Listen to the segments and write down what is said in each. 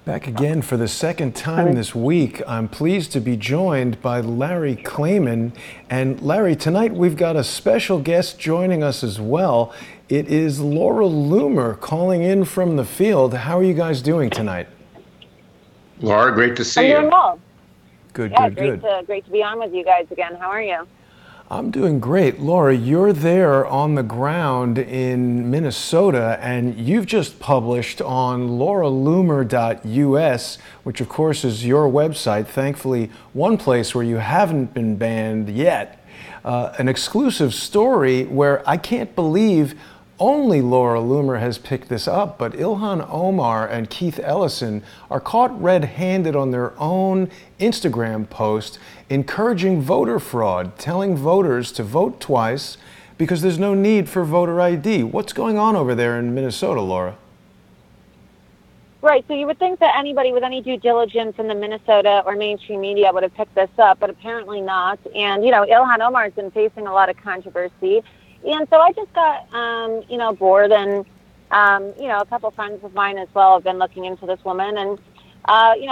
Back again for the second time this week. I'm pleased to be joined by Larry Klayman. And Larry, tonight we've got a special guest joining us as well. It is Laura Loomer calling in from the field. How are you guys doing tonight? Laura, great to see you. I'm doing well. Good, yeah, good. Great to be on with you guys again. How are you? I'm doing great. Laura, you're there on the ground in Minnesota, and you've just published on lauraloomer.us, which of course is your website, thankfully one place where you haven't been banned yet, an exclusive story where I can't believe only Laura Loomer has picked this up, but Ilhan Omar and Keith Ellison are caught red-handed on their own Instagram post encouraging voter fraud, telling voters to vote twice because there's no need for voter ID. What's going on over there in Minnesota, Laura? Right, so you would think that anybody with any due diligence in the Minnesota or mainstream media would have picked this up, but apparently not. And, Ilhan Omar has been facing a lot of controversy. And so I just got, bored, and, a couple friends of mine as well have been looking into this woman. And,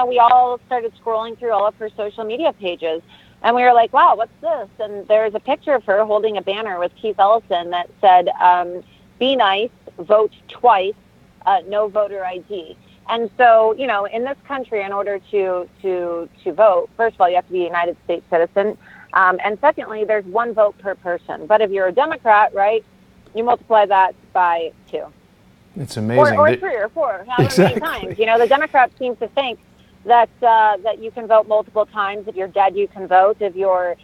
we all started scrolling through all of her social media pages. And we were like, wow, what's this? And there's a picture of her holding a banner with Keith Ellison that said, be nice, vote twice, no voter ID. And so, in this country, in order to vote, first of all, you have to be a United States citizen. And secondly, there's one vote per person. But if you're a Democrat, right, you multiply that by 2. It's amazing. Or 3 or 4, however exactly. many times. The Democrats seem to think that that you can vote multiple times. If you're dead, you can vote. If you're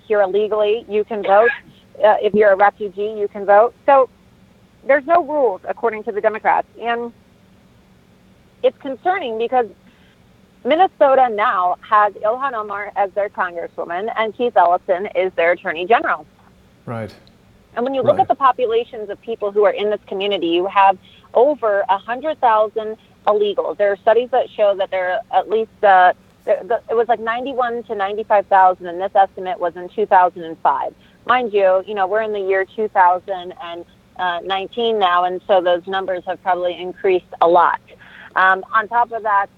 here illegally, you can vote. If you're a refugee, you can vote. So there's no rules, according to the Democrats. And it's concerning because Minnesota now has Ilhan Omar as their congresswoman and Keith Ellison is their attorney general. Right. And when you look at the populations of people who are in this community, you have over 100,000 illegals. There are studies that show that there are at least, it was like 91 to 95,000, and this estimate was in 2005. Mind you, we're in the year 2019 now, and so those numbers have probably increased a lot. On top of that,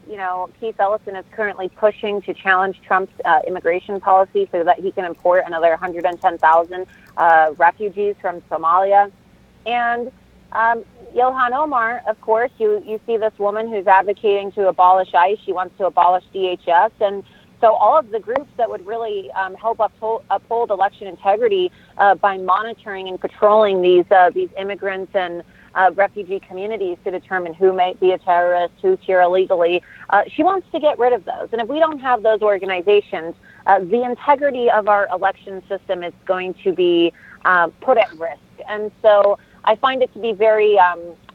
Keith Ellison is currently pushing to challenge Trump's immigration policy so that he can import another 110,000 refugees from Somalia. And Ilhan Omar, of course, you see this woman who's advocating to abolish ICE. She wants to abolish DHS. And so all of the groups that would really help uphold election integrity by monitoring and patrolling these immigrants and refugee communities to determine who might be a terrorist, who's here illegally. She wants to get rid of those. And if we don't have those organizations, the integrity of our election system is going to be put at risk. And so I find it to be very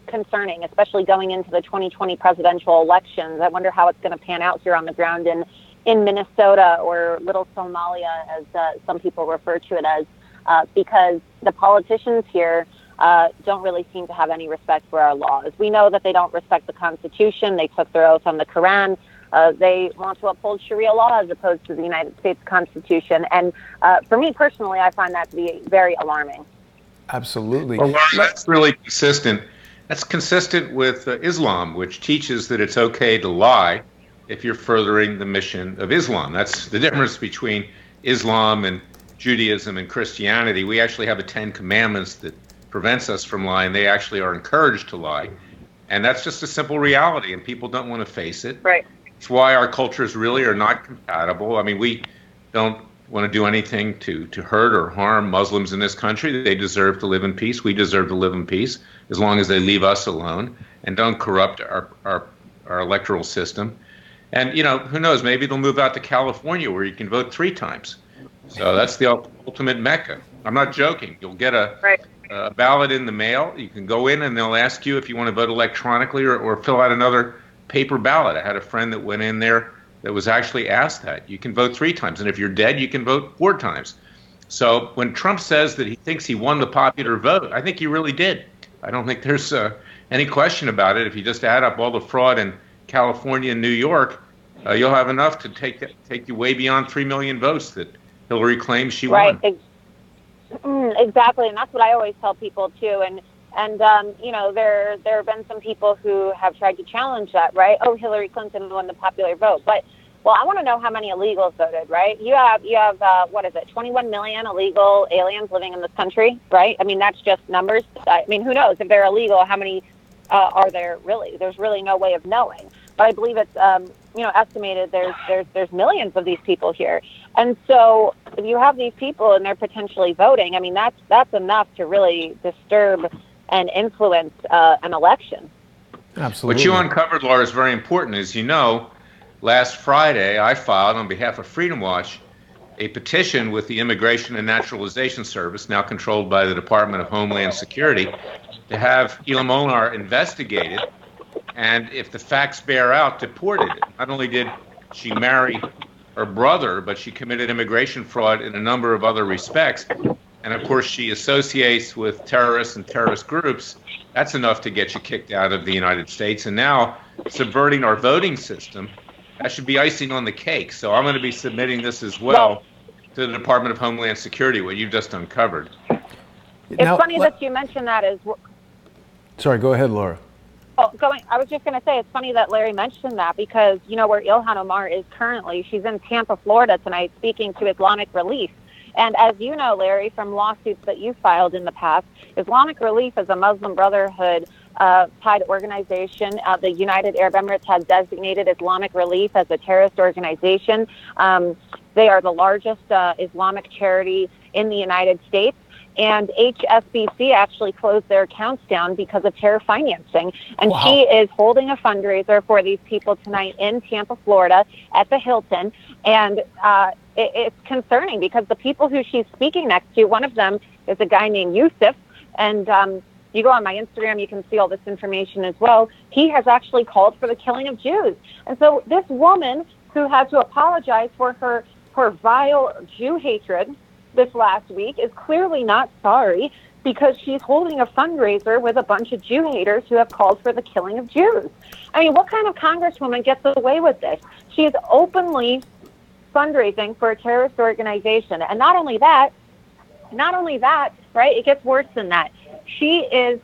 concerning, especially going into the 2020 presidential elections. I wonder how it's going to pan out here on the ground in Minnesota, or Little Somalia, as some people refer to it as, because the politicians here don't really seem to have any respect for our laws. We know that they don't respect the Constitution. They took their oath on the Quran. They want to uphold Sharia law as opposed to the United States Constitution. And for me personally, I find that to be very alarming. Absolutely. Well, that's really consistent. That's consistent with Islam, which teaches that it's okay to lie if you're furthering the mission of Islam. That's the difference between Islam and Judaism and Christianity. We actually have a 10 Commandments that prevents us from lying. They actually are encouraged to lie. And that's just a simple reality, and people don't want to face it. Right. It's why our cultures really are not compatible. I mean, we don't want to do anything to hurt or harm Muslims in this country. They deserve to live in peace. We deserve to live in peace as long as they leave us alone and don't corrupt our electoral system. And, who knows, maybe they'll move out to California where you can vote 3 times. So that's the ultimate mecca. I'm not joking. You'll get a ballot in the mail. You can go in and they'll ask you if you want to vote electronically or fill out another paper ballot. I had a friend that went in there that was actually asked that. You can vote 3 times. And if you're dead, you can vote 4 times. So when Trump says that he thinks he won the popular vote, I think he really did. I don't think there's any question about it. If you just add up all the fraud in California and New York, you'll have enough to take you way beyond 3 million votes that Hillary claims she won. Right, exactly, and that's what I always tell people too. And And there have been some people who have tried to challenge that, right? Oh, Hillary Clinton won the popular vote, but well, I want to know how many illegals voted, right? You have what is it, 21 million illegal aliens living in this country, right? I mean, that's just numbers. I mean, who knows if they're illegal? How many are there really? There's really no way of knowing. But I believe it's estimated there's millions of these people here, and so if you have these people and they're potentially voting, I mean, that's enough to really disturb and influence an election. Absolutely. What you uncovered, Laura, is very important. As you know, last Friday, I filed on behalf of Freedom Watch a petition with the Immigration and Naturalization Service, now controlled by the Department of Homeland Security, to have Ilhan Omar investigated, and if the facts bear out, deported. Not only did she marry her brother, but she committed immigration fraud in a number of other respects. And of course, she associates with terrorists and terrorist groups. That's enough to get you kicked out of the United States. And now, subverting our voting system, that should be icing on the cake. So I'm going to be submitting this as well to the Department of Homeland Security, what you just uncovered. It's funny that you mentioned that as well. Sorry, go ahead, Laura. I was just going to say, it's funny that Larry mentioned that because, where Ilhan Omar is currently, she's in Tampa, Florida tonight speaking to Islamic Relief. And as you know, Larry, from lawsuits that you filed in the past, Islamic Relief is a Muslim Brotherhood tied organization. The United Arab Emirates has designated Islamic Relief as a terrorist organization. They are the largest Islamic charity in the United States. And HSBC actually closed their accounts down because of terror financing. And Wow. She is holding a fundraiser for these people tonight in Tampa, Florida at the Hilton. And it's concerning because the people who she's speaking next to, one of them is a guy named Yusuf. And you go on my Instagram, you can see all this information as well. He has actually called for the killing of Jews. And so this woman who had to apologize for her vile Jew hatred this last week is clearly not sorry because she's holding a fundraiser with a bunch of Jew haters who have called for the killing of Jews. I mean, what kind of congresswoman gets away with this? She is openly fundraising for a terrorist organization. And not only that, right? It gets worse than that. She is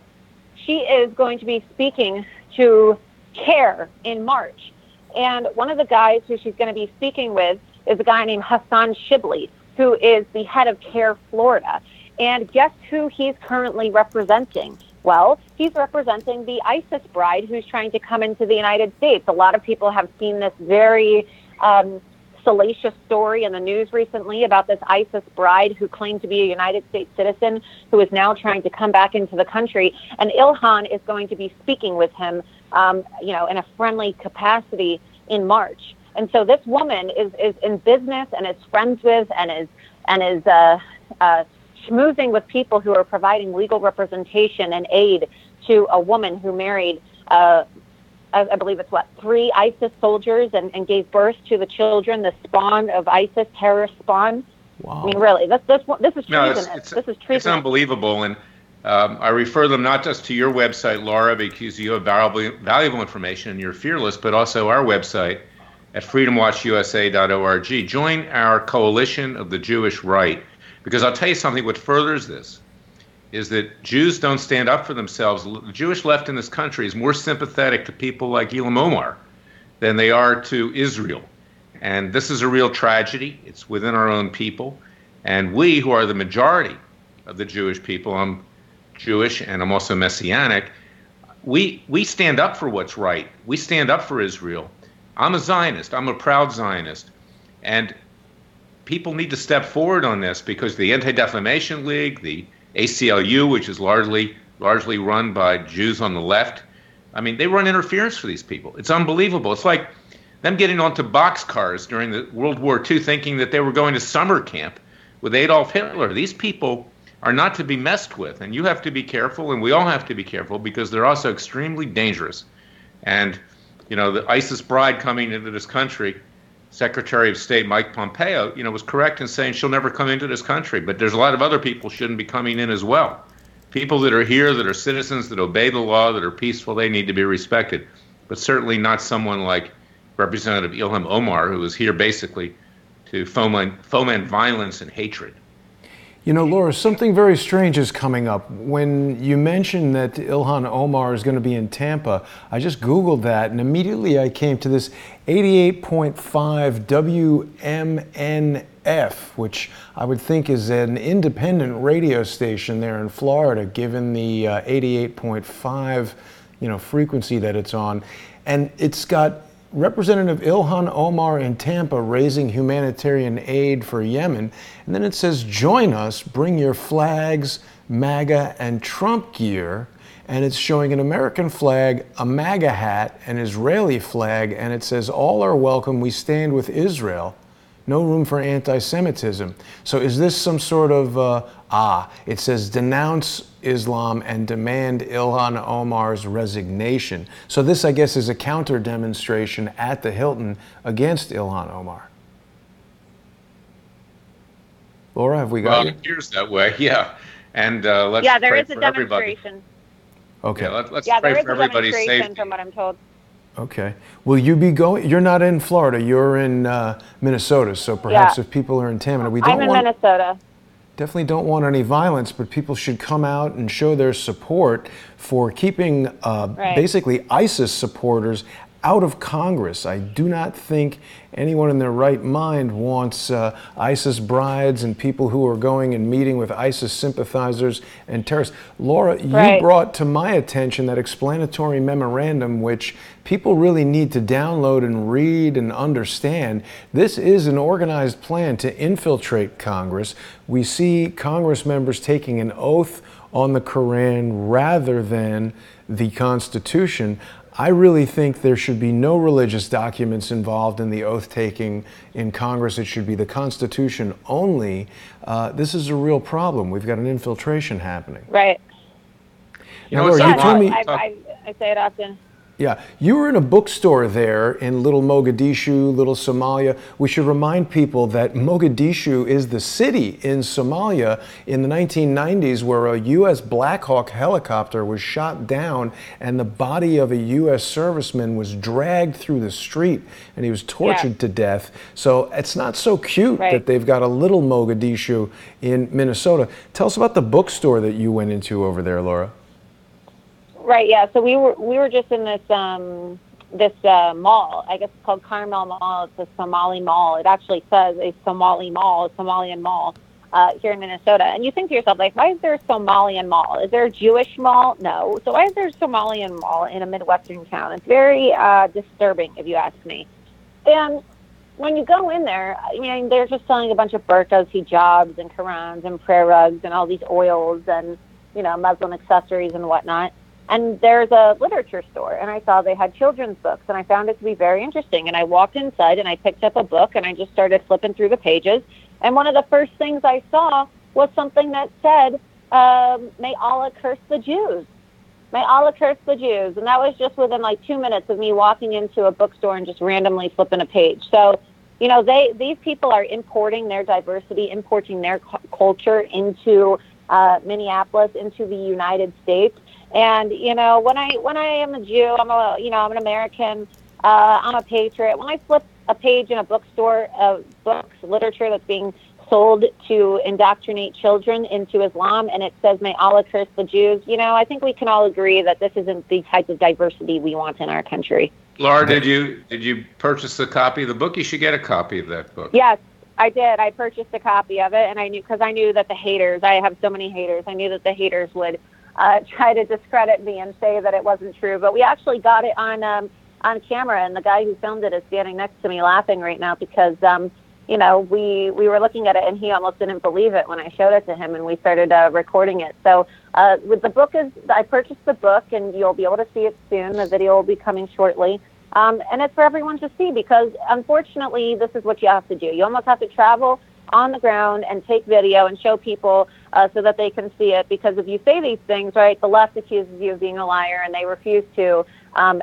going to be speaking to CARE in March. And one of the guys who she's going to be speaking with is a guy named Hassan Shibli, who is the head of CARE Florida. And guess who he's currently representing? Well, he's representing the ISIS bride who's trying to come into the United States. A lot of people have seen this very salacious story in the news recently about this ISIS bride who claimed to be a United States citizen who is now trying to come back into the country. And Ilhan is going to be speaking with him, in a friendly capacity in March. And so this woman is in business and is friends with and is schmoozing with people who are providing legal representation and aid to a woman who married, I believe it's 3 ISIS soldiers and gave birth to the children, the spawn of ISIS, terrorist spawn. Wow. I mean, really, this is treasonous. No, this is treasonous. It's unbelievable. And I refer them not just to your website, Laura, because you have valuable information and you're fearless, but also our website at freedomwatchusa.org. Join our coalition of the Jewish right, because I'll tell you something, what furthers this is that Jews don't stand up for themselves. The Jewish left in this country is more sympathetic to people like Ilhan Omar than they are to Israel. And this is a real tragedy. It's within our own people. And we, who are the majority of the Jewish people, I'm Jewish and I'm also Messianic, we stand up for what's right. We stand up for Israel. I'm a Zionist. I'm a proud Zionist. And people need to step forward on this because the Anti-Defamation League, the ACLU, which is largely run by Jews on the left, I mean, they run interference for these people. It's unbelievable. It's like them getting onto boxcars during the World War II thinking that they were going to summer camp with Adolf Hitler. These people are not to be messed with, and you have to be careful, and we all have to be careful because they're also extremely dangerous. And the ISIS bride coming into this country, Secretary of State Mike Pompeo, was correct in saying she'll never come into this country. But there's a lot of other people shouldn't be coming in as well. People that are here, that are citizens, that obey the law, that are peaceful, they need to be respected. But certainly not someone like Representative Ilhan Omar, who is here basically to foment violence and hatred. You know, Laura, something very strange is coming up. When you mentioned that Ilhan Omar is going to be in Tampa, I just Googled that, and immediately I came to this 88.5 WMNF, which I would think is an independent radio station there in Florida, given the 88.5, frequency that it's on. And it's got Representative Ilhan Omar in Tampa raising humanitarian aid for Yemen. And then it says, join us, bring your flags, MAGA, and Trump gear. And it's showing an American flag, a MAGA hat, an Israeli flag, and it says, all are welcome, we stand with Israel. No room for anti-Semitism. So is this some sort of, it says denounce Islam and demand Ilhan Omar's resignation. So this, I guess, is a counter demonstration at the Hilton against Ilhan Omar. Laura, have we got you? Well, it appears that way, yeah. And let's there pray is a for everybody. demonstration. Okay. Yeah, let's Yeah, pray there is for a everybody's demonstration safety. from what I'm told. Okay. Will you be going? You're not in Florida. You're in Minnesota. So perhaps if people are in Tampa, I'm in Minnesota. Definitely don't want any violence, but people should come out and show their support for keeping basically ISIS supporters out of Congress. I do not think anyone in their right mind wants ISIS brides and people who are going and meeting with ISIS sympathizers and terrorists. Laura, you brought to my attention that explanatory memorandum, which people really need to download and read and understand. This is an organized plan to infiltrate Congress. We see Congress members taking an oath on the Quran rather than the Constitution. I really think there should be no religious documents involved in the oath taking in Congress. It should be the Constitution only. This is a real problem. We've got an infiltration happening. Right. Now, Laura, you told me. I say it often. Yeah, you were in a bookstore there in Little Mogadishu, Little Somalia. We should remind people that Mogadishu is the city in Somalia in the 1990s where a U.S. Black Hawk helicopter was shot down and the body of a U.S. serviceman was dragged through the street and he was tortured to death. So it's not so cute that they've got a little Mogadishu in Minnesota. Tell us about the bookstore that you went into over there, Laura. Right. Yeah. So we were just in this mall. I guess it's called Carmel Mall. It's a Somali mall. It actually says a Somali mall, a Somalian mall here in Minnesota. And you think to yourself, like, why is there a Somalian mall? Is there a Jewish mall? No. So why is there a Somalian mall in a Midwestern town? It's very disturbing, if you ask me. And when you go in there, I mean, they're just selling a bunch of burqas, hijabs, and Qurans, and prayer rugs, and all these oils, and Muslim accessories and whatnot. And there's a literature store, and I saw they had children's books, and I found it to be very interesting. And I walked inside, and I picked up a book, and I just started flipping through the pages. And one of the first things I saw was something that said, may Allah curse the Jews. May Allah curse the Jews. And that was just within like 2 minutes of me walking into a bookstore and just randomly flipping a page. So, these people are importing their diversity, importing their culture into Minneapolis, into the United States. And when I am a Jew, I'm an American. I'm a patriot. When I flip a page in a bookstore of books, literature that's being sold to indoctrinate children into Islam, and it says "May Allah curse the Jews," I think we can all agree that this isn't the type of diversity we want in our country. Laura, did you purchase a copy of the book? You should get a copy of that book. Yes, I did. I purchased a copy of it, and I knew that the haters. I have so many haters. I knew that the haters would try to discredit me and say that it wasn't true. But we actually got it on camera, and the guy who filmed it is standing next to me laughing right now because, we were looking at it, and he almost didn't believe it when I showed it to him, and we started recording it. So with the book I purchased the book, and you'll be able to see it soon. The video will be coming shortly. And it's for everyone to see because, unfortunately, this is what you have to do. You almost have to travel on the ground and take video and show people so that they can see it. Because if you say these things, right, the left accuses you of being a liar and they refuse to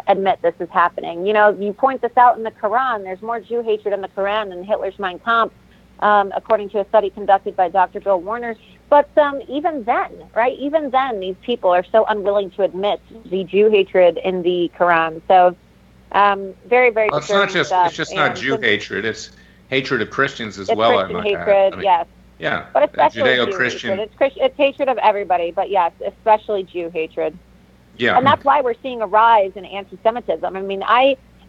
admit this is happening. You point this out in the Quran. There's more Jew hatred in the Quran than Hitler's Mein Kampf, according to a study conducted by Dr. Bill Warner. But even then, these people are so unwilling to admit the Jew hatred in the Quran. So very, very it's not just not Jew hatred. It's hatred of Christians as it's well. Christian hatred, yes. Yeah, But especially Jew Judeo-Christian. hatred. It's hatred of everybody, but yes, especially Jew hatred. Yeah. And that's why we're seeing a rise in anti-Semitism. I mean,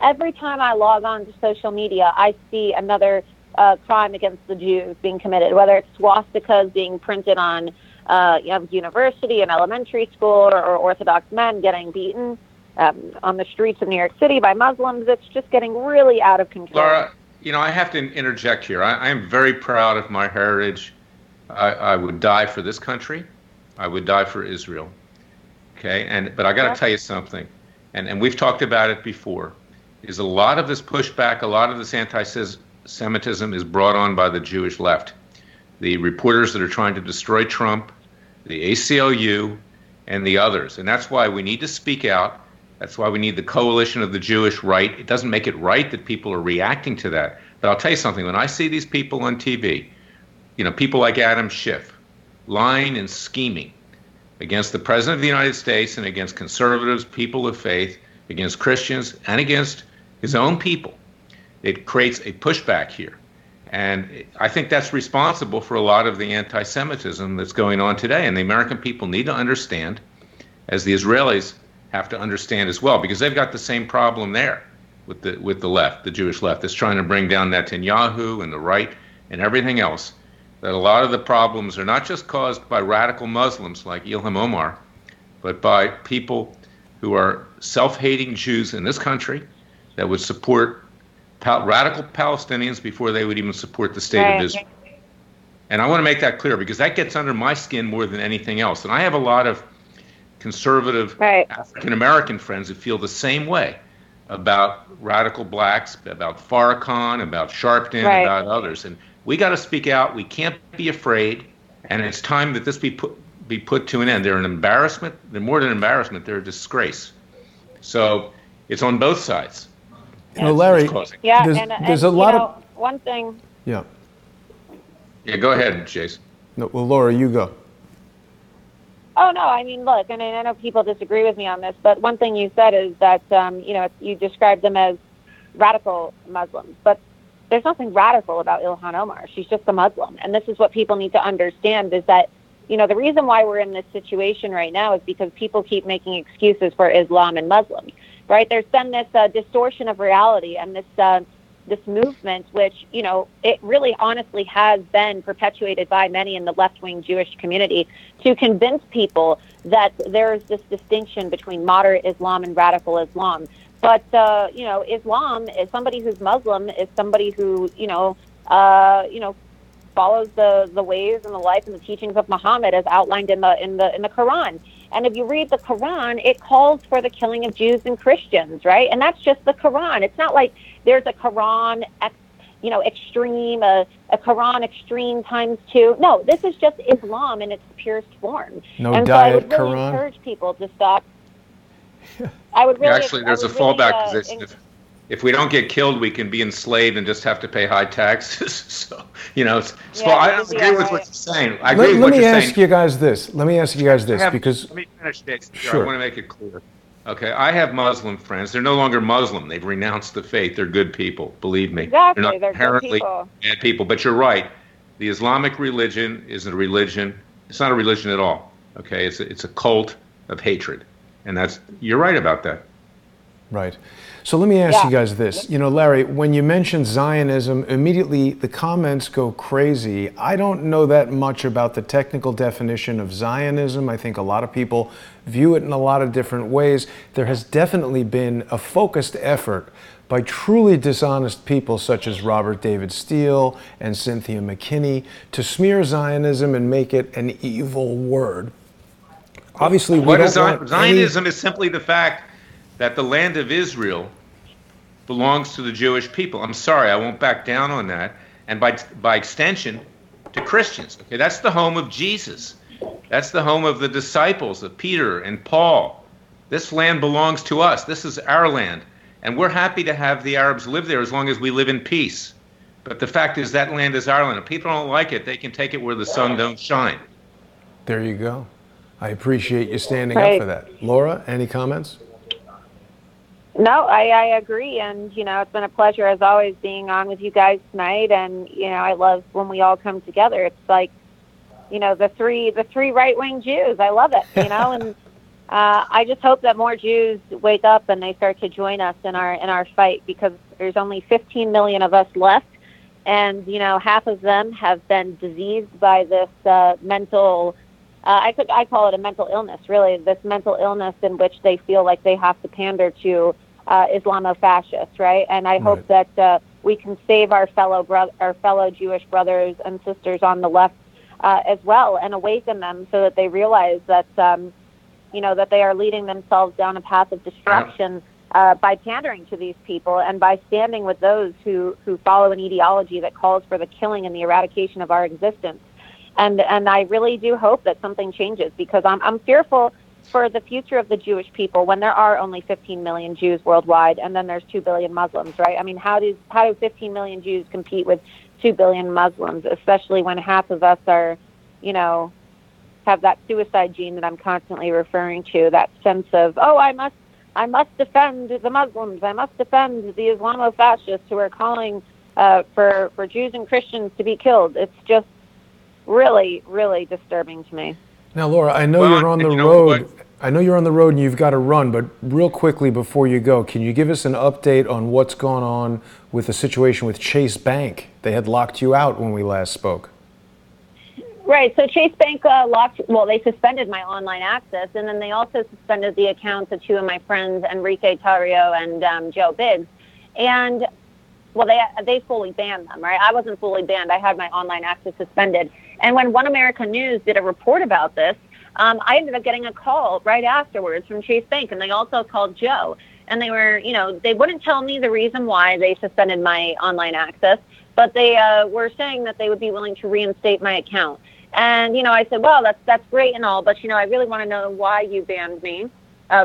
every time I log on to social media, I see another crime against the Jews being committed, whether it's swastikas being printed on university and elementary school, or Orthodox men getting beaten on the streets of New York City by Muslims. It's just getting really out of control. Laura, I have to interject here. I am very proud of my heritage. I would die for this country. I would die for Israel. Okay, but I got to tell you something, and we've talked about it before, is a lot of this pushback, a lot of this anti-Semitism is brought on by the Jewish left. The reporters that are trying to destroy Trump, the ACLU, and the others. And that's why we need to speak out. That's why we need the coalition of the Jewish right. It doesn't make it right that people are reacting to that. But I'll tell you something, when I see these people on TV, people like Adam Schiff, lying and scheming against the President of the United States and against conservatives, people of faith, against Christians, and against his own people, it creates a pushback here. And I think that's responsible for a lot of the anti-Semitism that's going on today. And the American people need to understand, as the Israelis have to understand as well, because they've got the same problem there with the left, the Jewish left, that's trying to bring down Netanyahu and the right and everything else. That a lot of the problems are not just caused by radical Muslims like Ilham Omar, but by people who are self-hating Jews in this country that would support radical Palestinians before they would even support the state of Israel. And I want to make that clear, because that gets under my skin more than anything else. And I have a lot of conservative African-American friends who feel the same way about radical blacks, about Farrakhan, about Sharpton, about others. And we got to speak out. We can't be afraid. And it's time that this be put to an end. They're an embarrassment. They're more than an embarrassment. They're a disgrace. So it's on both sides. Larry, there's a lot of... One thing... Yeah, go ahead, Jason. No, well, Laura, you go. Oh, no, I mean, look, I know people disagree with me on this, but one thing you said is that, you described them as radical Muslims. But there's nothing radical about Ilhan Omar. She's just a Muslim. And this is what people need to understand, is that, the reason why we're in this situation right now is because people keep making excuses for Islam and Muslims, right? There's been this distortion of reality and this movement, which, it really honestly has been perpetuated by many in the left-wing Jewish community to convince people that there's this distinction between moderate Islam and radical Islam. But, Islam is somebody who's Muslim, is somebody who, follows the ways and the life and the teachings of Muhammad as outlined in the Quran. And if you read the Quran, it calls for the killing of Jews and Christians, right? And that's just the Quran. It's not like there's a Quran, extreme, a Quran extreme times 2. No, this is just Islam in its purest form. No and diet so I would really Quran. Encourage people to stop. I would really actually, there's a fallback position. If we don't get killed, we can be enslaved and just have to pay high taxes. So, I don't agree with what you're saying. I agree with what you're saying. Let me ask you guys this, because... Let me finish this. Sure. I want to make it clear. Okay, I have Muslim friends. They're no longer Muslim. They've renounced the faith. They're good people, believe me. Exactly, they're not inherently good bad people. But you're right. The Islamic religion is a religion. It's not a religion at all. Okay, it's a cult of hatred. And you're right about that. Right. So let me ask you guys this. Larry, when you mention Zionism, immediately the comments go crazy. I don't know that much about the technical definition of Zionism. I think a lot of people view it in a lot of different ways. There has definitely been a focused effort by truly dishonest people such as Robert David Steele and Cynthia McKinney to smear Zionism and make it an evil word. Obviously, Zionism is simply the fact that the land of Israel belongs to the Jewish people. I'm sorry, I won't back down on that. And by extension, to Christians. Okay, that's the home of Jesus. That's the home of the disciples of Peter and Paul. This land belongs to us. This is our land. And we're happy to have the Arabs live there as long as we live in peace. But the fact is that land is our land. If people don't like it, they can take it where the sun don't shine. There you go. I appreciate you standing up for that. Laura, any comments? No, I agree, and it's been a pleasure as always being on with you guys tonight. And I love when we all come together. It's like the three right wing Jews. I love it. And I just hope that more Jews wake up and they start to join us in our fight, because there's only 15 million of us left, and half of them have been diseased by this mental. I call it a mental illness, really. This mental illness in which they feel like they have to pander to Islamofascists, right? And I hope that we can save our fellow Jewish brothers and sisters on the left as well, and awaken them so that they realize that that they are leading themselves down a path of destruction by pandering to these people, and by standing with those who follow an ideology that calls for the killing and the eradication of our existence. And I really do hope that something changes, because I'm fearful for the future of the Jewish people when there are only 15 million Jews worldwide, and then there's 2 billion Muslims, right? I mean, how do 15 million Jews compete with 2 billion Muslims, especially when half of us are, have that suicide gene that I'm constantly referring to, that sense of, oh, I must defend the Muslims, I must defend the Islamofascists who are calling for Jews and Christians to be killed. It's just really, really disturbing to me. Now, Laura, I know you're on the road. I know you're on the road and you've got to run, but real quickly before you go, can you give us an update on what's gone on with the situation with Chase Bank? They had locked you out when we last spoke. Right. So Chase Bank they suspended my online access, and then they also suspended the accounts of two of my friends, Enrique Tarrio and Joe Biggs. And they fully banned them, right? I wasn't fully banned. I had my online access suspended. And when One America News did a report about this, I ended up getting a call right afterwards from Chase Bank, and they also called Joe. And they were, they wouldn't tell me the reason why they suspended my online access, but they were saying that they would be willing to reinstate my account. And, I said, well, that's great and all, but, I really want to know why you banned me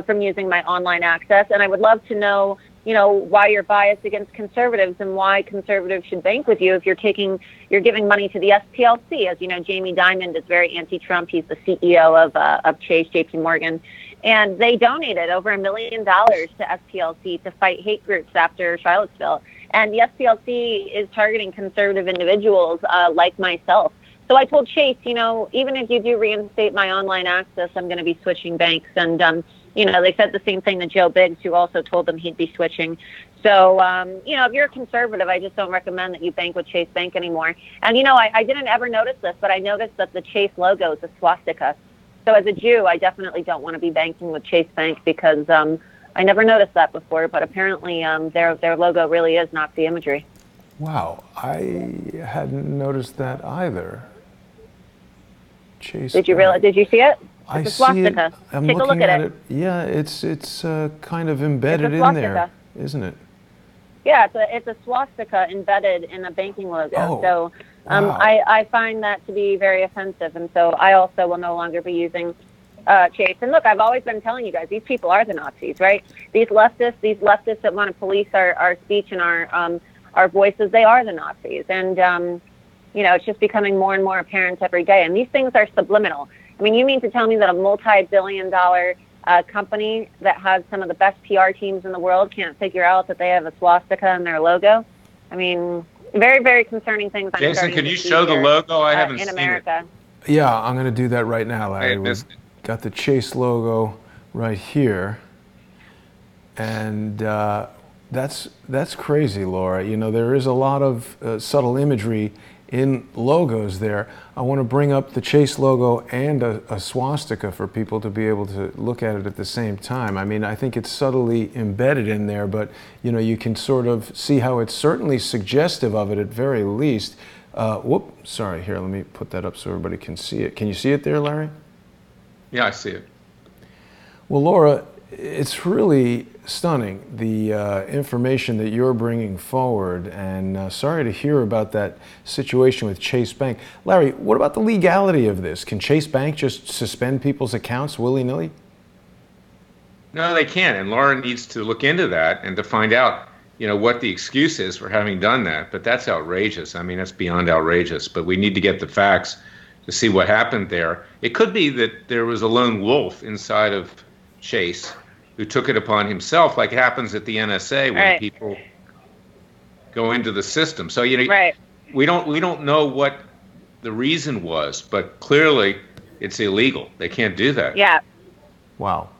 from using my online access. And I would love to know, why you're biased against conservatives and why conservatives should bank with you if you're giving money to the SPLC. As you know, Jamie Dimon is very anti-Trump. He's the CEO of Chase, JP Morgan. And they donated over $1 million to SPLC to fight hate groups after Charlottesville. And the SPLC is targeting conservative individuals like myself. So I told Chase, even if you do reinstate my online access, I'm going to be switching banks. And, they said the same thing to Joe Biggs, who also told them he'd be switching. So, if you're a conservative, I just don't recommend that you bank with Chase Bank anymore. And, I didn't ever notice this, but I noticed that the Chase logo is a swastika. So as a Jew, I definitely don't want to be banking with Chase Bank, because I never noticed that before. But apparently their logo really is Nazi imagery. Wow, I hadn't noticed that either. Chase Did you realize? Did you see it? I It's a swastika. see it. I'm Take a looking look at it. Yeah, it's kind of embedded in there, isn't it? Yeah, it's a swastika embedded in a banking logo. Oh, so wow. I find that to be very offensive, and so I also will no longer be using Chase. And look, I've always been telling you guys, these people are the Nazis, right? These leftists that want to police our speech and our voices, they are the Nazis. And it's just becoming more and more apparent every day. And these things are subliminal. I mean, you mean to tell me that a multi-billion-dollar company that has some of the best PR teams in the world can't figure out that they have a swastika in their logo? I mean, very, very concerning things. Jason, could you show the logo? I haven't in seen America. it. Yeah, I'm going to do that right now, Larry. I missed it. Got the Chase logo right here, and that's crazy, Laura. There is a lot of subtle imagery in logos there. I want to bring up the Chase logo and a swastika for people to be able to look at it at the same time. I mean, I think it's subtly embedded in there, but you can sort of see how it's certainly suggestive of it at very least. Sorry, here, let me put that up so everybody can see it. Can you see it there, Larry? Yeah, I see it. Well, Laura, it's really stunning, the information that you're bringing forward, and sorry to hear about that situation with Chase Bank. Larry, what about the legality of this? Can Chase Bank just suspend people's accounts willy-nilly? No, they can't, and Laura needs to look into that and to find out, what the excuse is for having done that. But that's outrageous. I mean, that's beyond outrageous. But we need to get the facts to see what happened there. It could be that there was a lone wolf inside of Chase who took it upon himself, like happens at the NSA when people go into the system. So we don't know what the reason was, but clearly it's illegal. They can't do that. Yeah. Wow,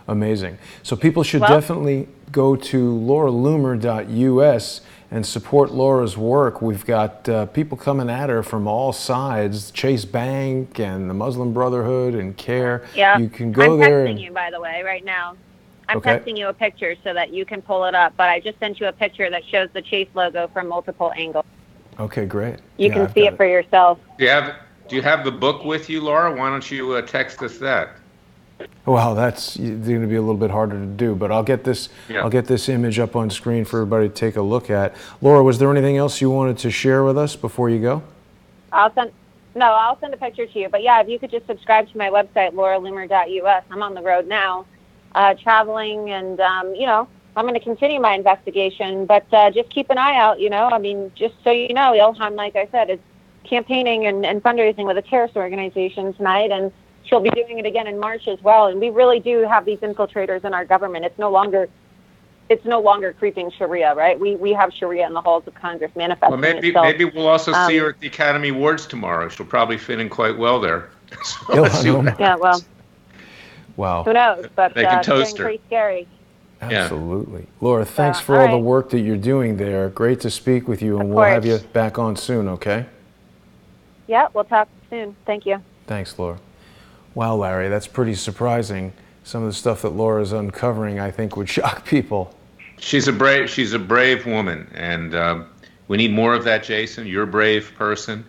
amazing. So people should definitely go to lauraloomer.us and support Laura's work. We've got people coming at her from all sides, Chase Bank and the Muslim Brotherhood and CARE. Yeah. You can go there. I'm texting you, by the way, right now. I'm texting you a picture so that you can pull it up, but I just sent you a picture that shows the Chase logo from multiple angles. Okay, great. You can see it for yourself. Do you have the book with you, Laura? Why don't you text us that? Well, that's going to be a little bit harder to do, but I'll get this. I'll get this image up on screen for everybody to take a look at. Laura, was there anything else you wanted to share with us before you go? I'll send a picture to you. But yeah, if you could just subscribe to my website, lauraloomer.us. I'm on the road now, traveling, and I'm going to continue my investigation. But just keep an eye out. I mean, just so you know, Ilhan, like I said, is campaigning and fundraising with a terrorist organization tonight, and she'll be doing it again in March as well. And we really do have these infiltrators in our government. It's no longer creeping Sharia, right? We have Sharia in the halls of Congress manifesting itself. Maybe we'll also see her at the Academy Awards tomorrow. She'll probably fit in quite well there. Yeah, well. Wow. Who knows? But they can toast her. Pretty scary. Absolutely. Yeah. Laura, thanks for all the work that you're doing there. Great to speak with you, and we'll have you back on soon, okay? Yeah, we'll talk soon. Thank you. Thanks, Laura. Wow, Larry, that's pretty surprising. Some of the stuff that Laura's uncovering, I think, would shock people. She's a brave woman, and we need more of that, Jason. You're a brave person.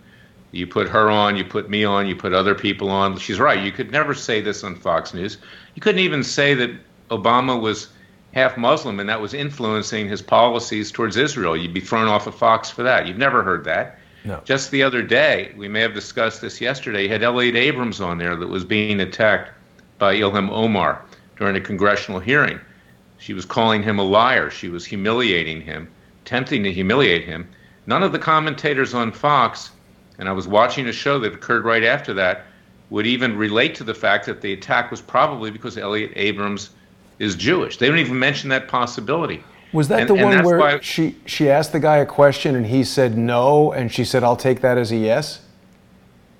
You put her on, you put me on, you put other people on. She's right. You could never say this on Fox News. You couldn't even say that Obama was half Muslim and that was influencing his policies towards Israel. You'd be thrown off of Fox for that. You've never heard that. No. Just the other day, we may have discussed this yesterday, you had Elliot Abrams on there that was being attacked by Ilham Omar during a congressional hearing. She was calling him a liar. She was humiliating him, attempting to humiliate him. None of the commentators on Fox, and I was watching a show that occurred right after that, would even relate to the fact that the attack was probably because Elliot Abrams is Jewish. They don't even mention that possibility. Was that the one where she asked the guy a question and he said no, and she said, "I'll take that as a yes"?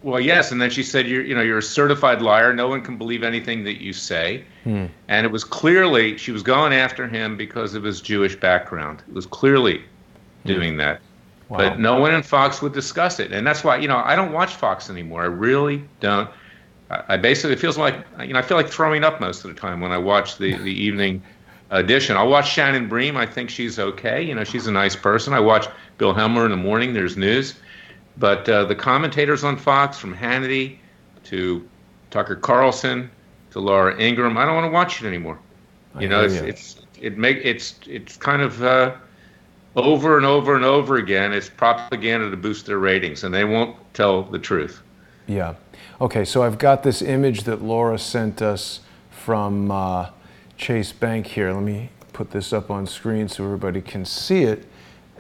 Well, yes, and then she said, "You're a certified liar. No one can believe anything that you say." And it was clearly she was going after him because of his Jewish background. It was clearly doing that. Wow. But no one in Fox would discuss it, and that's why I don't watch Fox anymore. I really don't. I basically it feels like I feel like throwing up most of the time when I watch the evening edition. I'll watch Shannon Bream. I think she's okay. She's a nice person. I watch Bill Hemmer in the morning. There's news. But the commentators on Fox, from Hannity to Tucker Carlson to Laura Ingraham, I don't want to watch it anymore. It's kind of over and over and over again. It's propaganda to boost their ratings, and they won't tell the truth. Yeah. Okay, so I've got this image that Laura sent us from Chase Bank here. Let me put this up on screen so everybody can see it.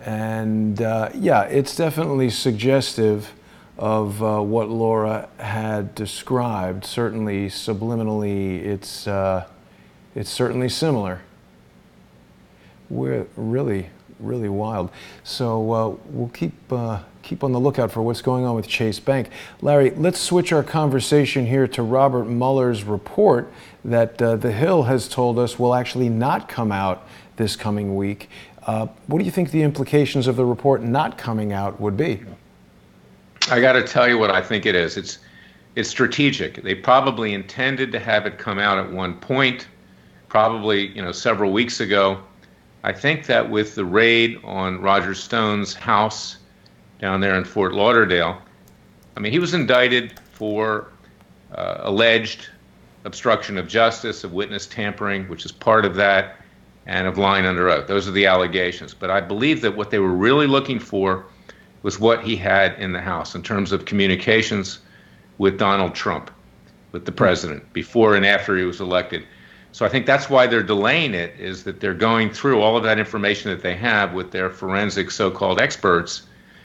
And yeah, it's definitely suggestive of what Laura had described. Certainly, subliminally, it's certainly similar. We're really wild. So we'll keep on the lookout for what's going on with Chase Bank. Larry, let's switch our conversation here to Robert Mueller's report that The Hill has told us will actually not come out this coming week. What do you think the implications of the report not coming out would be? I got to tell you what I think it is. It's strategic. They probably intended to have it come out at one point, probably several weeks ago. I think that with the raid on Roger Stone's house down there in Fort Lauderdale, he was indicted for alleged obstruction of justice, of witness tampering, which is part of that, and of lying under oath. Those are the allegations. But I believe that what they were really looking for was what he had in the house in terms of communications with Donald Trump, with the president, before and after he was elected. So I think that's why they're delaying it, is that they're going through all of that information that they have with their forensic so-called experts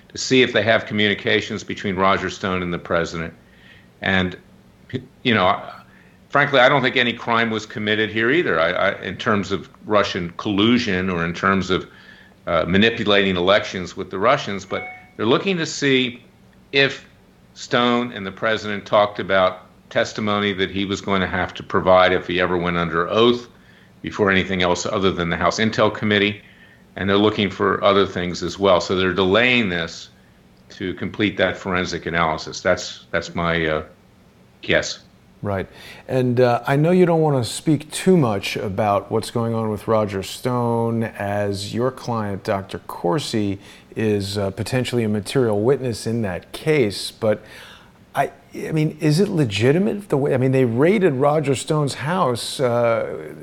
to see if they have communications between Roger Stone and the president. And, frankly, I don't think any crime was committed here either. In terms of Russian collusion or in terms of manipulating elections with the Russians, but they're looking to see if Stone and the president talked about testimony that he was going to have to provide if he ever went under oath before anything else other than the House Intel Committee, and they're looking for other things as well. So they're delaying this to complete that forensic analysis. That's my guess. Right. And I know you don't want to speak too much about what's going on with Roger Stone, as your client, Dr. Corsi, is potentially a material witness in that case. But I mean, is it legitimate the way? I mean, they raided Roger Stone's house to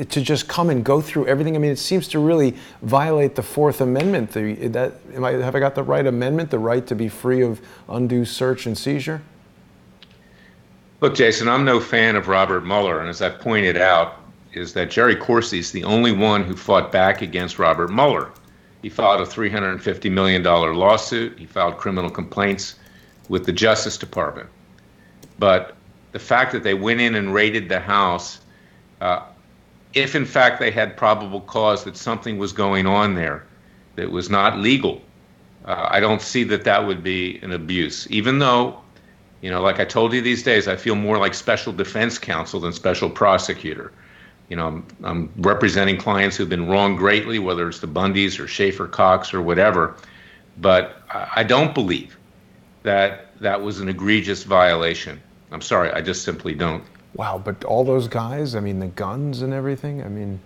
just come and go through everything. I mean, it seems to really violate the Fourth Amendment. Have I got the right amendment, the right to be free of undue search and seizure? Look, Jason, I'm no fan of Robert Mueller, and as I pointed out, is that Jerry Corsi is the only one who fought back against Robert Mueller. He filed a $350 million lawsuit. He filed criminal complaints with the Justice Department. But the fact that they went in and raided the house, if in fact they had probable cause that something was going on there that was not legal, I don't see that that would be an abuse. Even though, you know, like I told you these days, I feel more like special defense counsel than special prosecutor. You know, I'm representing clients who've been wronged greatly, whether it's the Bundys or Schaefer Cox or whatever. But I don't believe that that was an egregious violation. I'm sorry, I just simply don't. Wow, but all those guys, I mean, the guns and everything, I mean...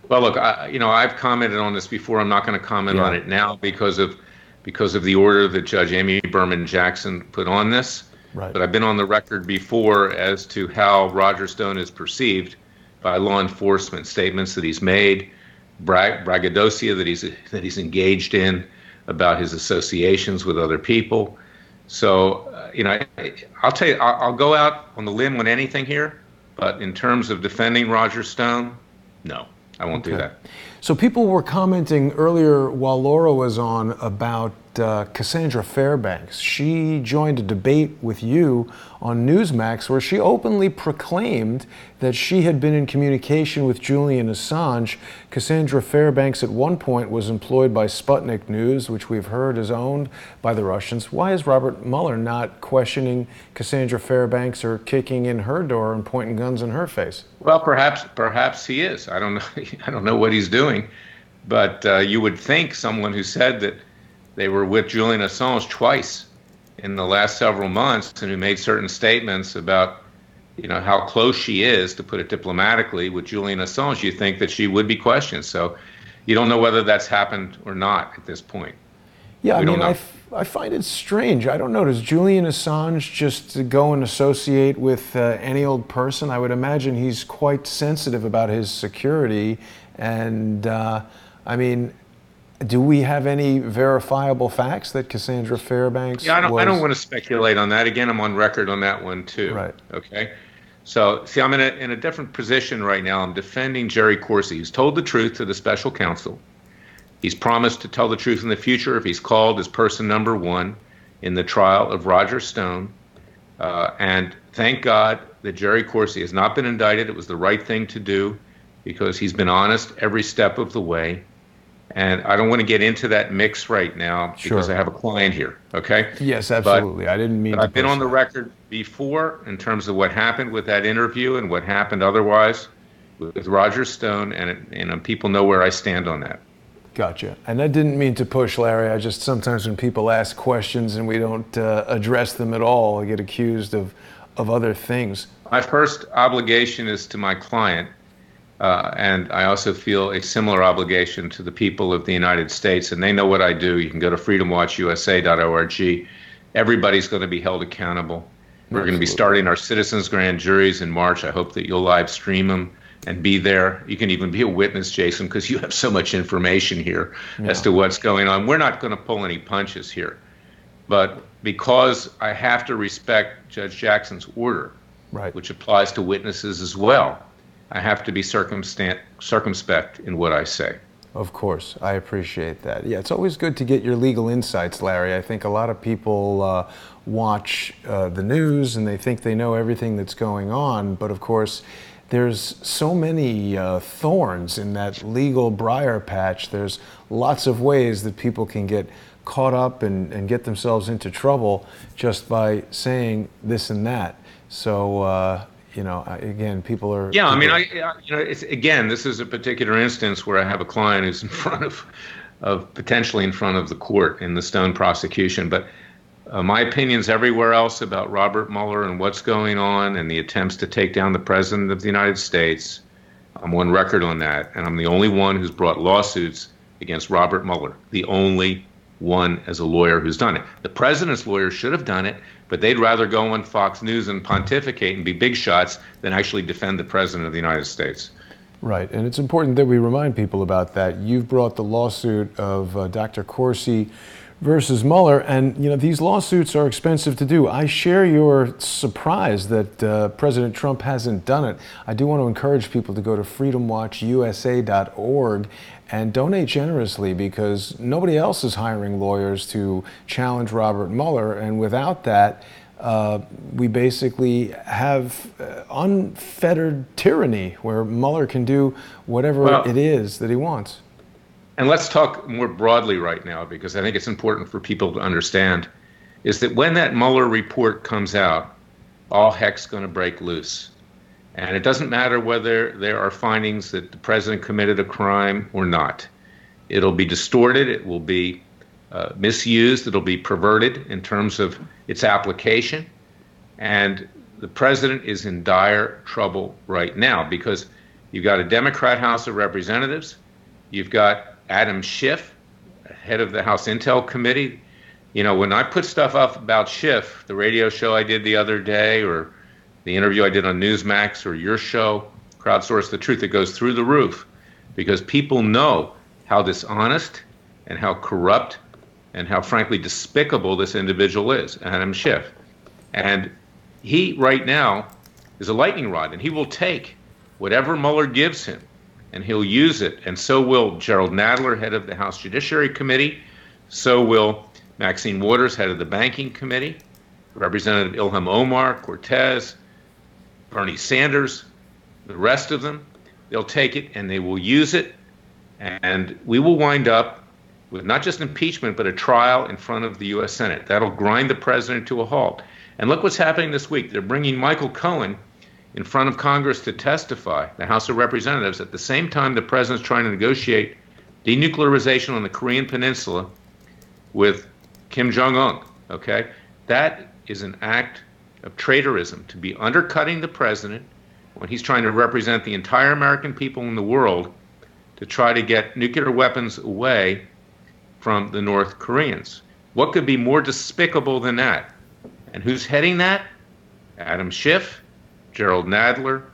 Well, look, I've commented on this before. I'm not going to comment on it now because of the order that Judge Amy Berman Jackson put on this. Right. But I've been on the record before as to how Roger Stone is perceived by law enforcement, statements that he's made, braggadocio that he's engaged in about his associations with other people. So, I'll tell you, I'll go out on the limb on anything here, but in terms of defending Roger Stone, no, I won't do that. So people were commenting earlier while Laura was on about Cassandra Fairbanks. She joined a debate with you on Newsmax where she openly proclaimed that she had been in communication with Julian Assange. Cassandra Fairbanks at one point was employed by Sputnik News, which we've heard is owned by the Russians. Why is Robert Mueller not questioning Cassandra Fairbanks or kicking in her door and pointing guns in her face? Well, perhaps he is. I don't know. I don't know what he's doing, but you would think someone who said that they were with Julian Assange twice in the last several months and who made certain statements about, how close she is, to put it diplomatically, with Julian Assange, you think that she would be questioned. So you don't know whether that's happened or not at this point. Yeah, I find it strange. I don't know. Does Julian Assange just go and associate with any old person? I would imagine he's quite sensitive about his security. And, do we have any verifiable facts that Cassandra Fairbanks I don't want to speculate on that. Again, I'm on record on that one, too. Right. Okay? So, see, I'm in a different position right now. I'm defending Jerry Corsi. He's told the truth to the special counsel. He's promised to tell the truth in the future if he's called as person number one in the trial of Roger Stone. And thank God that Jerry Corsi has not been indicted. It was the right thing to do because he's been honest every step of the way. And I don't want to get into that mix right now because I have a client here, okay? Yes, absolutely. I didn't mean to. I've been on the record before in terms of what happened with that interview and what happened otherwise with Roger Stone, and people know where I stand on that. Gotcha. And I didn't mean to push, Larry. I just sometimes when people ask questions and we don't address them at all, I get accused of other things. My first obligation is to my client. And I also feel a similar obligation to the people of the United States, and they know what I do. You can go to freedomwatchusa.org. Everybody's going to be held accountable. We're going to be starting our citizens' grand juries in March. I hope that you'll live stream them and be there. You can even be a witness, Jason, because you have so much information here as to what's going on. We're not going to pull any punches here. But because I have to respect Judge Jackson's order, which applies to witnesses as well, I have to be circumspect in what I say. Of course, I appreciate that. Yeah, it's always good to get your legal insights, Larry. I think a lot of people watch the news and they think they know everything that's going on, but of course, there's so many thorns in that legal briar patch. There's lots of ways that people can get caught up and get themselves into trouble just by saying this and that. So, you know, again, people are... Yeah, I mean, you know, it's, again, this is a particular instance where I have a client who's in front of potentially in front of the court in the Stone prosecution. But my opinions everywhere else about Robert Mueller and what's going on and the attempts to take down the President of the United States, I'm on record on that. And I'm the only one who's brought lawsuits against Robert Mueller, the only one as a lawyer who's done it. The president's lawyers should have done it, but they'd rather go on Fox News and pontificate and be big shots than actually defend the President of the United States. Right, and it's important that we remind people about that. You've brought the lawsuit of Dr. Corsi versus Mueller, and you know these lawsuits are expensive to do. I share your surprise that President Trump hasn't done it. I do want to encourage people to go to freedomwatchusa.org and donate generously, because nobody else is hiring lawyers to challenge Robert Mueller, and without that, we basically have unfettered tyranny where Mueller can do whatever it is that he wants. And let's talk more broadly right now, because I think it's important for people to understand, is that when that Mueller report comes out, all heck's going to break loose. And it doesn't matter whether there are findings that the president committed a crime or not. It'll be distorted, it will be misused, it'll be perverted in terms of its application. And the president is in dire trouble right now, because you've got a Democrat House of Representatives, you've got Adam Schiff, head of the House Intel Committee. You know, when I put stuff up about Schiff, the radio show I did the other day, or the interview I did on Newsmax, or your show, Crowdsource the Truth, it goes through the roof, because people know how dishonest and how corrupt and how frankly despicable this individual is, Adam Schiff. And he right now is a lightning rod, and he will take whatever Mueller gives him and he'll use it, and so will Gerald Nadler, head of the House Judiciary Committee, so will Maxine Waters, head of the Banking Committee, Representative Ilhan Omar, Cortez, Bernie Sanders, the rest of them. They'll take it and they will use it, and we will wind up with not just impeachment, but a trial in front of the U.S. Senate. That'll grind the president to a halt. And look what's happening this week. They're bringing Michael Cohen in front of Congress to testify, the House of Representatives, at the same time the president's trying to negotiate denuclearization on the Korean Peninsula with Kim Jong-un, okay? That is an act of traitorism, to be undercutting the president when he's trying to represent the entire American people in the world to try to get nuclear weapons away from the North Koreans. What could be more despicable than that? And who's heading that? Adam Schiff, Gerald Nadler,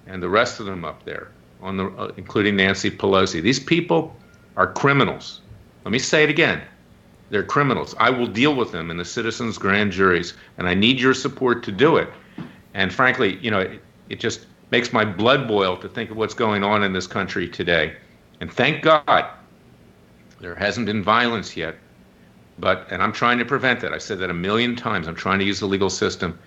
and the rest of them up there, on the, including Nancy Pelosi. These people are criminals. Let me say it again. They're criminals. I will deal with them in the citizens' grand juries, and I need your support to do it. And frankly, you know, it just makes my blood boil to think of what's going on in this country today. And thank God there hasn't been violence yet, and I'm trying to prevent that. I said that a million times. I'm trying to use the legal system.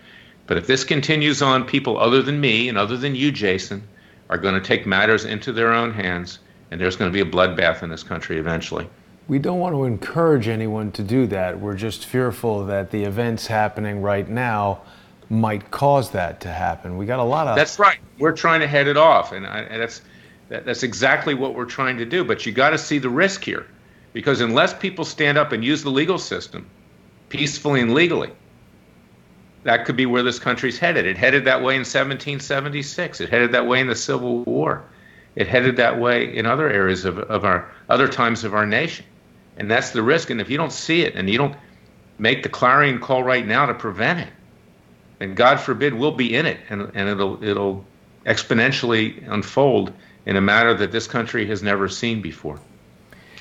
But if this continues on, people other than me and other than you, Jason, are going to take matters into their own hands, and there's going to be a bloodbath in this country eventually. We don't want to encourage anyone to do that. We're just fearful that the events happening right now might cause that to happen. We got a lot of... That's right. We're trying to head it off, and that's exactly what we're trying to do. But you got to see the risk here, because unless people stand up and use the legal system peacefully and legally, that could be where this country's headed. It headed that way in 1776. It headed that way in the Civil War. It headed that way in other areas of our other times of our nation. And that's the risk. And if you don't see it and you don't make the clarion call right now to prevent it, then God forbid we'll be in it, and it'll exponentially unfold in a manner that this country has never seen before.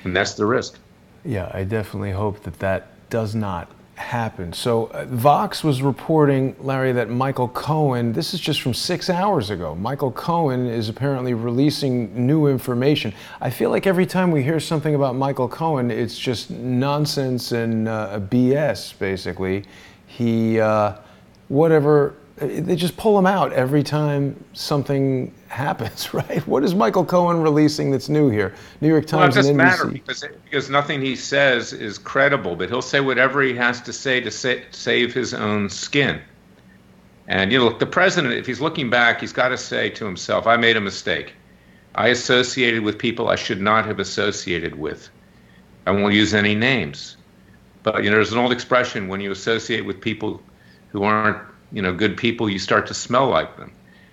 And that's the risk. Yeah, I definitely hope that that does not happened. So Vox was reporting, Larry, that Michael Cohen, this is just from 6 hours ago, Michael Cohen is apparently releasing new information. I feel like every time we hear something about Michael Cohen, it's just nonsense and BS, basically. They just pull him out every time something happens, right? What is Michael Cohen releasing that's new here? New York Times and NBC. Well, it doesn't matter because nothing he says is credible, but he'll say whatever he has to save his own skin. And, look, the president, if he's looking back, he's got to say to himself, I made a mistake. I associated with people I should not have associated with. I won't use any names. But, there's an old expression, when you associate with people who aren't good people, you start to smell like them.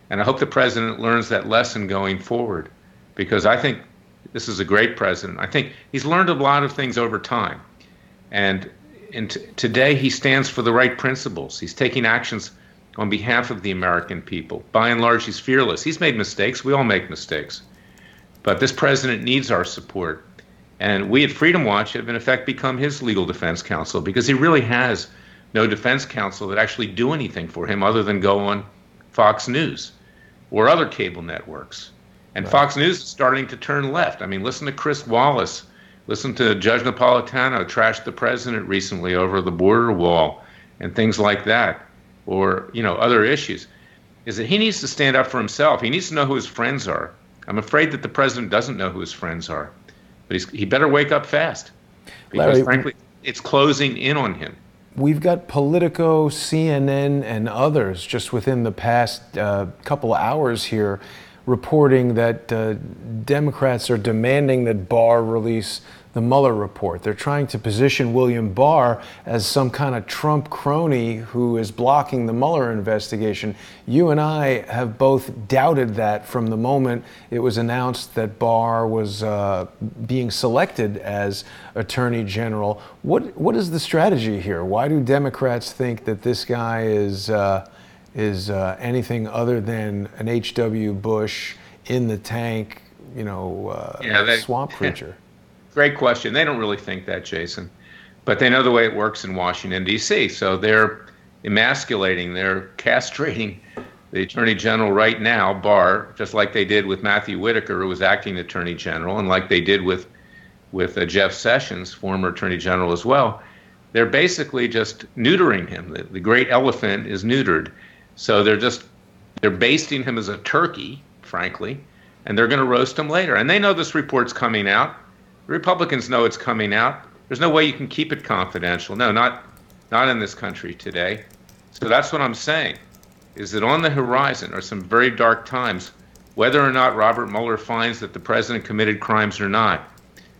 And I hope the president learns that lesson going forward, because I think this is a great president. I think he's learned a lot of things over time. And today he stands for the right principles. He's taking actions on behalf of the American people. By and large, he's fearless. He's made mistakes. We all make mistakes. But this president needs our support. And we at Freedom Watch have, in effect, become his legal defense counsel, because he really has no defense counsel that actually do anything for him other than go on Fox News or other cable networks. And right. Fox News is starting to turn left. I mean, listen to Chris Wallace. Listen to Judge Napolitano trash the president recently over the border wall and things like that, or, other issues. Is that he needs to stand up for himself. He needs to know who his friends are. I'm afraid that the president doesn't know who his friends are. But he better wake up fast, because, Larry, frankly, it's closing in on him. We've got Politico, CNN, and others just within the past couple of hours here reporting that Democrats are demanding that Barr release the Mueller report. They're trying to position William Barr as some kind of Trump crony who is blocking the Mueller investigation. You and I have both doubted that from the moment it was announced that Barr was being selected as Attorney General. What is the strategy here? Why do Democrats think that this guy is anything other than an H.W. Bush in the tank, swamp creature? Great question. They don't really think that, Jason. But they know the way it works in Washington, D.C. So they're emasculating, they're castrating the Attorney General right now, Barr, just like they did with Matthew Whitaker, who was acting Attorney General, and like they did with Jeff Sessions, former Attorney General as well. They're basically just neutering him. The great elephant is neutered. So they're basting him as a turkey, frankly, and they're going to roast him later. And they know this report's coming out. The Republicans know it's coming out. There's no way you can keep it confidential. No, not in this country today. So that's what I'm saying, is that on the horizon are some very dark times. Whether or not Robert Mueller finds that the president committed crimes or not,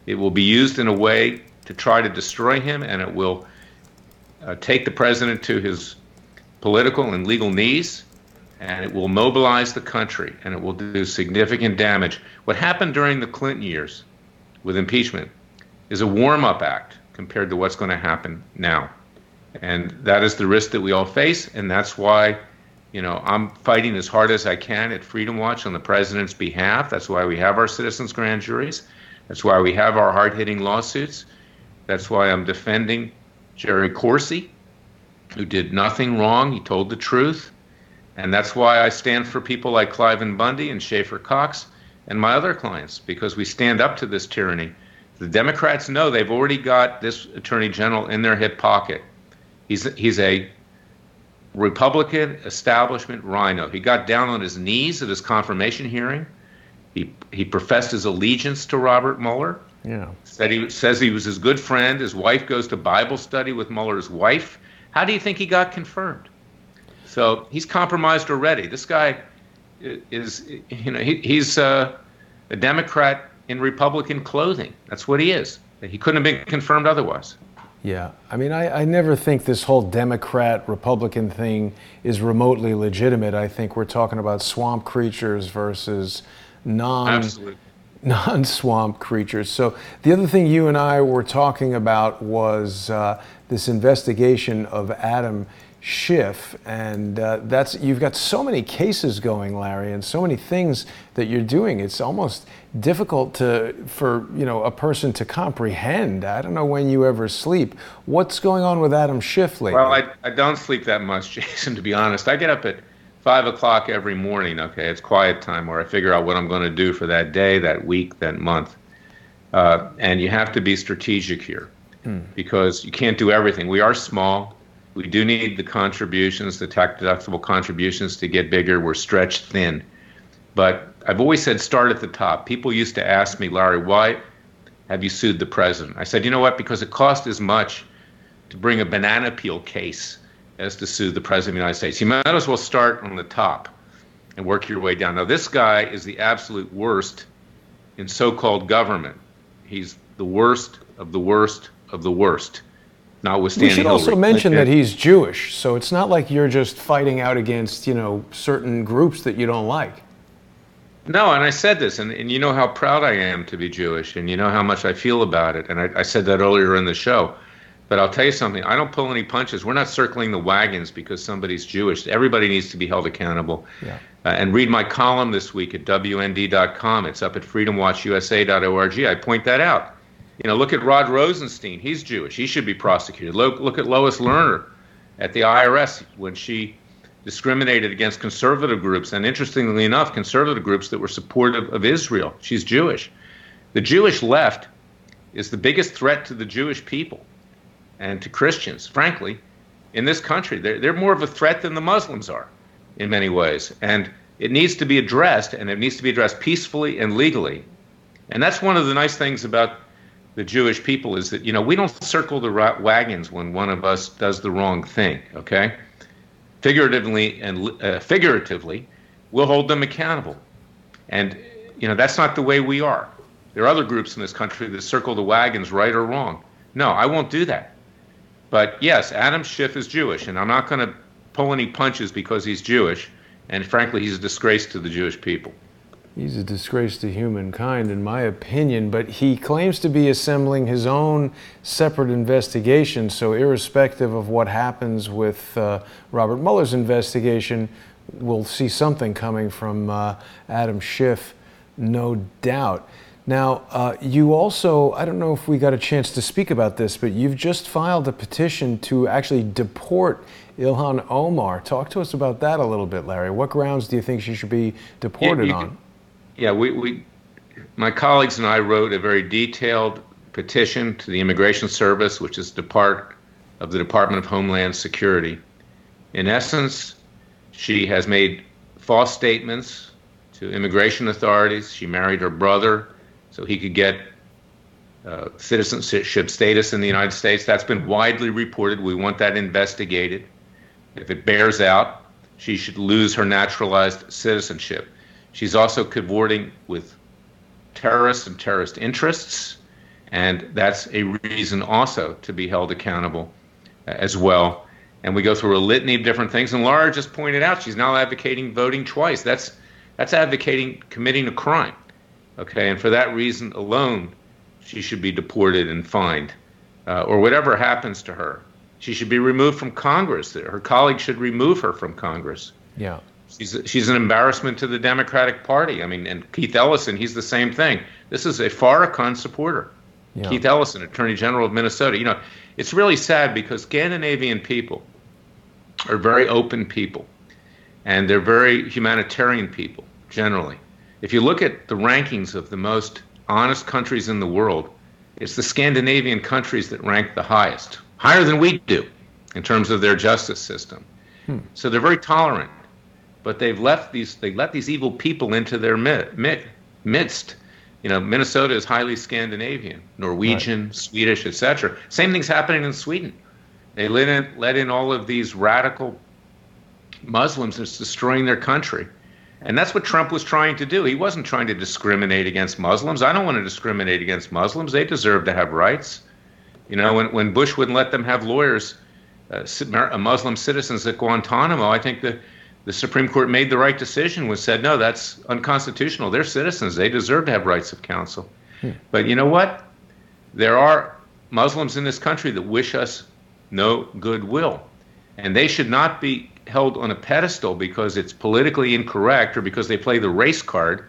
it will be used in a way to try to destroy him, and it will take the president to his political and legal knees, and it will mobilize the country, and it will do significant damage. What happened during the Clinton years with impeachment is a warm-up act compared to what's going to happen now. And that is the risk that we all face, and that's why, I'm fighting as hard as I can at Freedom Watch on the president's behalf. That's why we have our citizens' grand juries. That's why we have our hard-hitting lawsuits. That's why I'm defending Jerry Corsi, who did nothing wrong. He told the truth. And that's why I stand for people like Klayman Bundy and Schaefer Cox and my other clients, because we stand up to this tyranny. The Democrats know they've already got this Attorney General in their hip pocket. He's a Republican establishment rhino. He got down on his knees at his confirmation hearing. He professed his allegiance to Robert Mueller. Yeah. Says he was his good friend. His wife goes to Bible study with Mueller's wife. How do you think he got confirmed? So he's compromised already. This guy is, he's a Democrat in Republican clothing. That's what he is. He couldn't have been confirmed otherwise. Yeah, I mean, I never think this whole Democrat-Republican thing is remotely legitimate. I think we're talking about swamp creatures versus non-swamp creatures. So the other thing you and I were talking about was this investigation of Adam Schiff, and you've got so many cases going, Larry, and so many things that you're doing. It's almost difficult for a person to comprehend. I don't know when you ever sleep. What's going on with Adam Schiff lately? Well, I don't sleep that much, Jason, to be honest. I get up at 5 o'clock every morning. Okay, it's quiet time where I figure out what I'm going to do for that day, that week, that month. And you have to be strategic here because you can't do everything. We are small. We do need the contributions, the tax-deductible contributions to get bigger. We're stretched thin. But I've always said start at the top. People used to ask me, Larry, why have you sued the president? I said, you know what, because it cost as much to bring a banana peel case as to sue the president of the United States. You might as well start on the top and work your way down. Now, this guy is the absolute worst in so-called government. He's the worst of the worst of the worst. We should also mention that he's Jewish, so it's not like you're just fighting out against, certain groups that you don't like. No, and I said this, and you know how proud I am to be Jewish, and you know how much I feel about it, and I said that earlier in the show. But I'll tell you something, I don't pull any punches. We're not circling the wagons because somebody's Jewish. Everybody needs to be held accountable. Yeah. And read my column this week at WND.com. It's up at freedomwatchusa.org. I point that out. Look at Rod Rosenstein. He's Jewish. He should be prosecuted. Look at Lois Lerner at the IRS when she discriminated against conservative groups, and interestingly enough, conservative groups that were supportive of Israel. She's Jewish. The Jewish left is the biggest threat to the Jewish people and to Christians, frankly, in this country. They're more of a threat than the Muslims are in many ways. And it needs to be addressed, and it needs to be addressed peacefully and legally. And that's one of the nice things about the Jewish people is that, we don't circle the wagons when one of us does the wrong thing, okay? Figuratively, we'll hold them accountable. And, that's not the way we are. There are other groups in this country that circle the wagons, right or wrong. No, I won't do that. But yes, Adam Schiff is Jewish, and I'm not going to pull any punches because he's Jewish. And frankly, he's a disgrace to the Jewish people. He's a disgrace to humankind, in my opinion, but he claims to be assembling his own separate investigation, so irrespective of what happens with Robert Mueller's investigation, we'll see something coming from Adam Schiff, no doubt. Now, you also, I don't know if we got a chance to speak about this, but you've just filed a petition to actually deport Ilhan Omar. Talk to us about that a little bit, Larry. What grounds do you think she should be deported on? Yeah, my colleagues and I wrote a very detailed petition to the Immigration Service, which is part of the Department of Homeland Security. In essence, she has made false statements to immigration authorities. She married her brother so he could get citizenship status in the United States. That's been widely reported. We want that investigated. If it bears out, she should lose her naturalized citizenship. She's also cavorting with terrorists and terrorist interests, and that's a reason also to be held accountable as well. And we go through a litany of different things, and Laura just pointed out she's now advocating voting twice. That's advocating committing a crime, okay? And for that reason alone, she should be deported and fined, or whatever happens to her. She should be removed from Congress. Her colleagues should remove her from Congress. Yeah. She's an embarrassment to the Democratic Party. I mean, and Keith Ellison, he's the same thing. This is a Farrakhan supporter. Yeah. Keith Ellison, Attorney General of Minnesota. It's really sad because Scandinavian people are very open people, and they're very humanitarian people, generally. If you look at the rankings of the most honest countries in the world, it's the Scandinavian countries that rank the highest, higher than we do in terms of their justice system. So they're very tolerant. But they let these evil people into their midst. Minnesota is highly Scandinavian, Norwegian, right, Swedish, etc. Same thing's happening in Sweden. They let in all of these radical Muslims that's destroying their country. And that's what Trump was trying to do. He wasn't trying to discriminate against Muslims. I don't want to discriminate against Muslims. They deserve to have rights. When Bush wouldn't let them have lawyers, Muslim citizens at Guantanamo, I think the Supreme Court made the right decision when said, no, that's unconstitutional. They're citizens. They deserve to have rights of counsel. But you know what? There are Muslims in this country that wish us no goodwill. And they should not be held on a pedestal because it's politically incorrect or because they play the race card.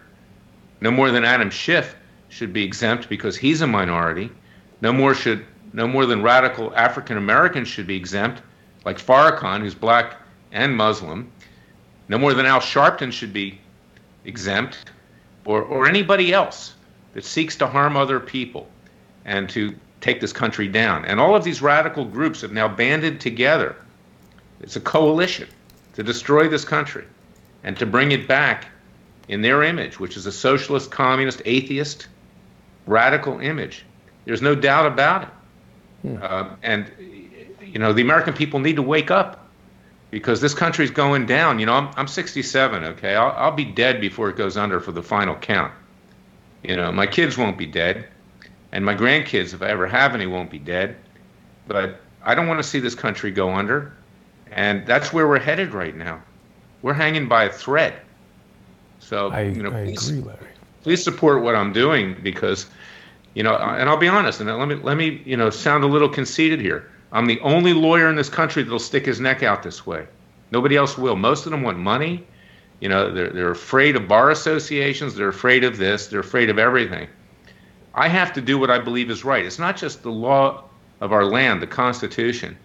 No more than Adam Schiff should be exempt because he's a minority. No more than radical African Americans should be exempt, like Farrakhan, who's black and Muslim. No more than Al Sharpton should be exempt, or anybody else that seeks to harm other people and to take this country down. And all of these radical groups have now banded together. It's a coalition to destroy this country and to bring it back in their image, which is a socialist, communist, atheist, radical image. There's no doubt about it. And, you know, the American people need to wake up because this country's going down. You know, I'm 67, okay? I'll be dead before it goes under for the final count. You know, my kids won't be dead, and my grandkids, if I ever have any, won't be dead. But I don't want to see this country go under, and that's where we're headed right now. We're hanging by a thread. So, I agree, Larry. Please support what I'm doing because, you know, and I'll be honest, and let me, you know, sound a little conceited here. I'm the only lawyer in this country that'll stick his neck out this way. Nobody else will. Most of them want money. You know, they're afraid of bar associations. They're afraid of this. They're afraid of everything. I have to do what I believe is right. It's not just the law of our land, the Constitution,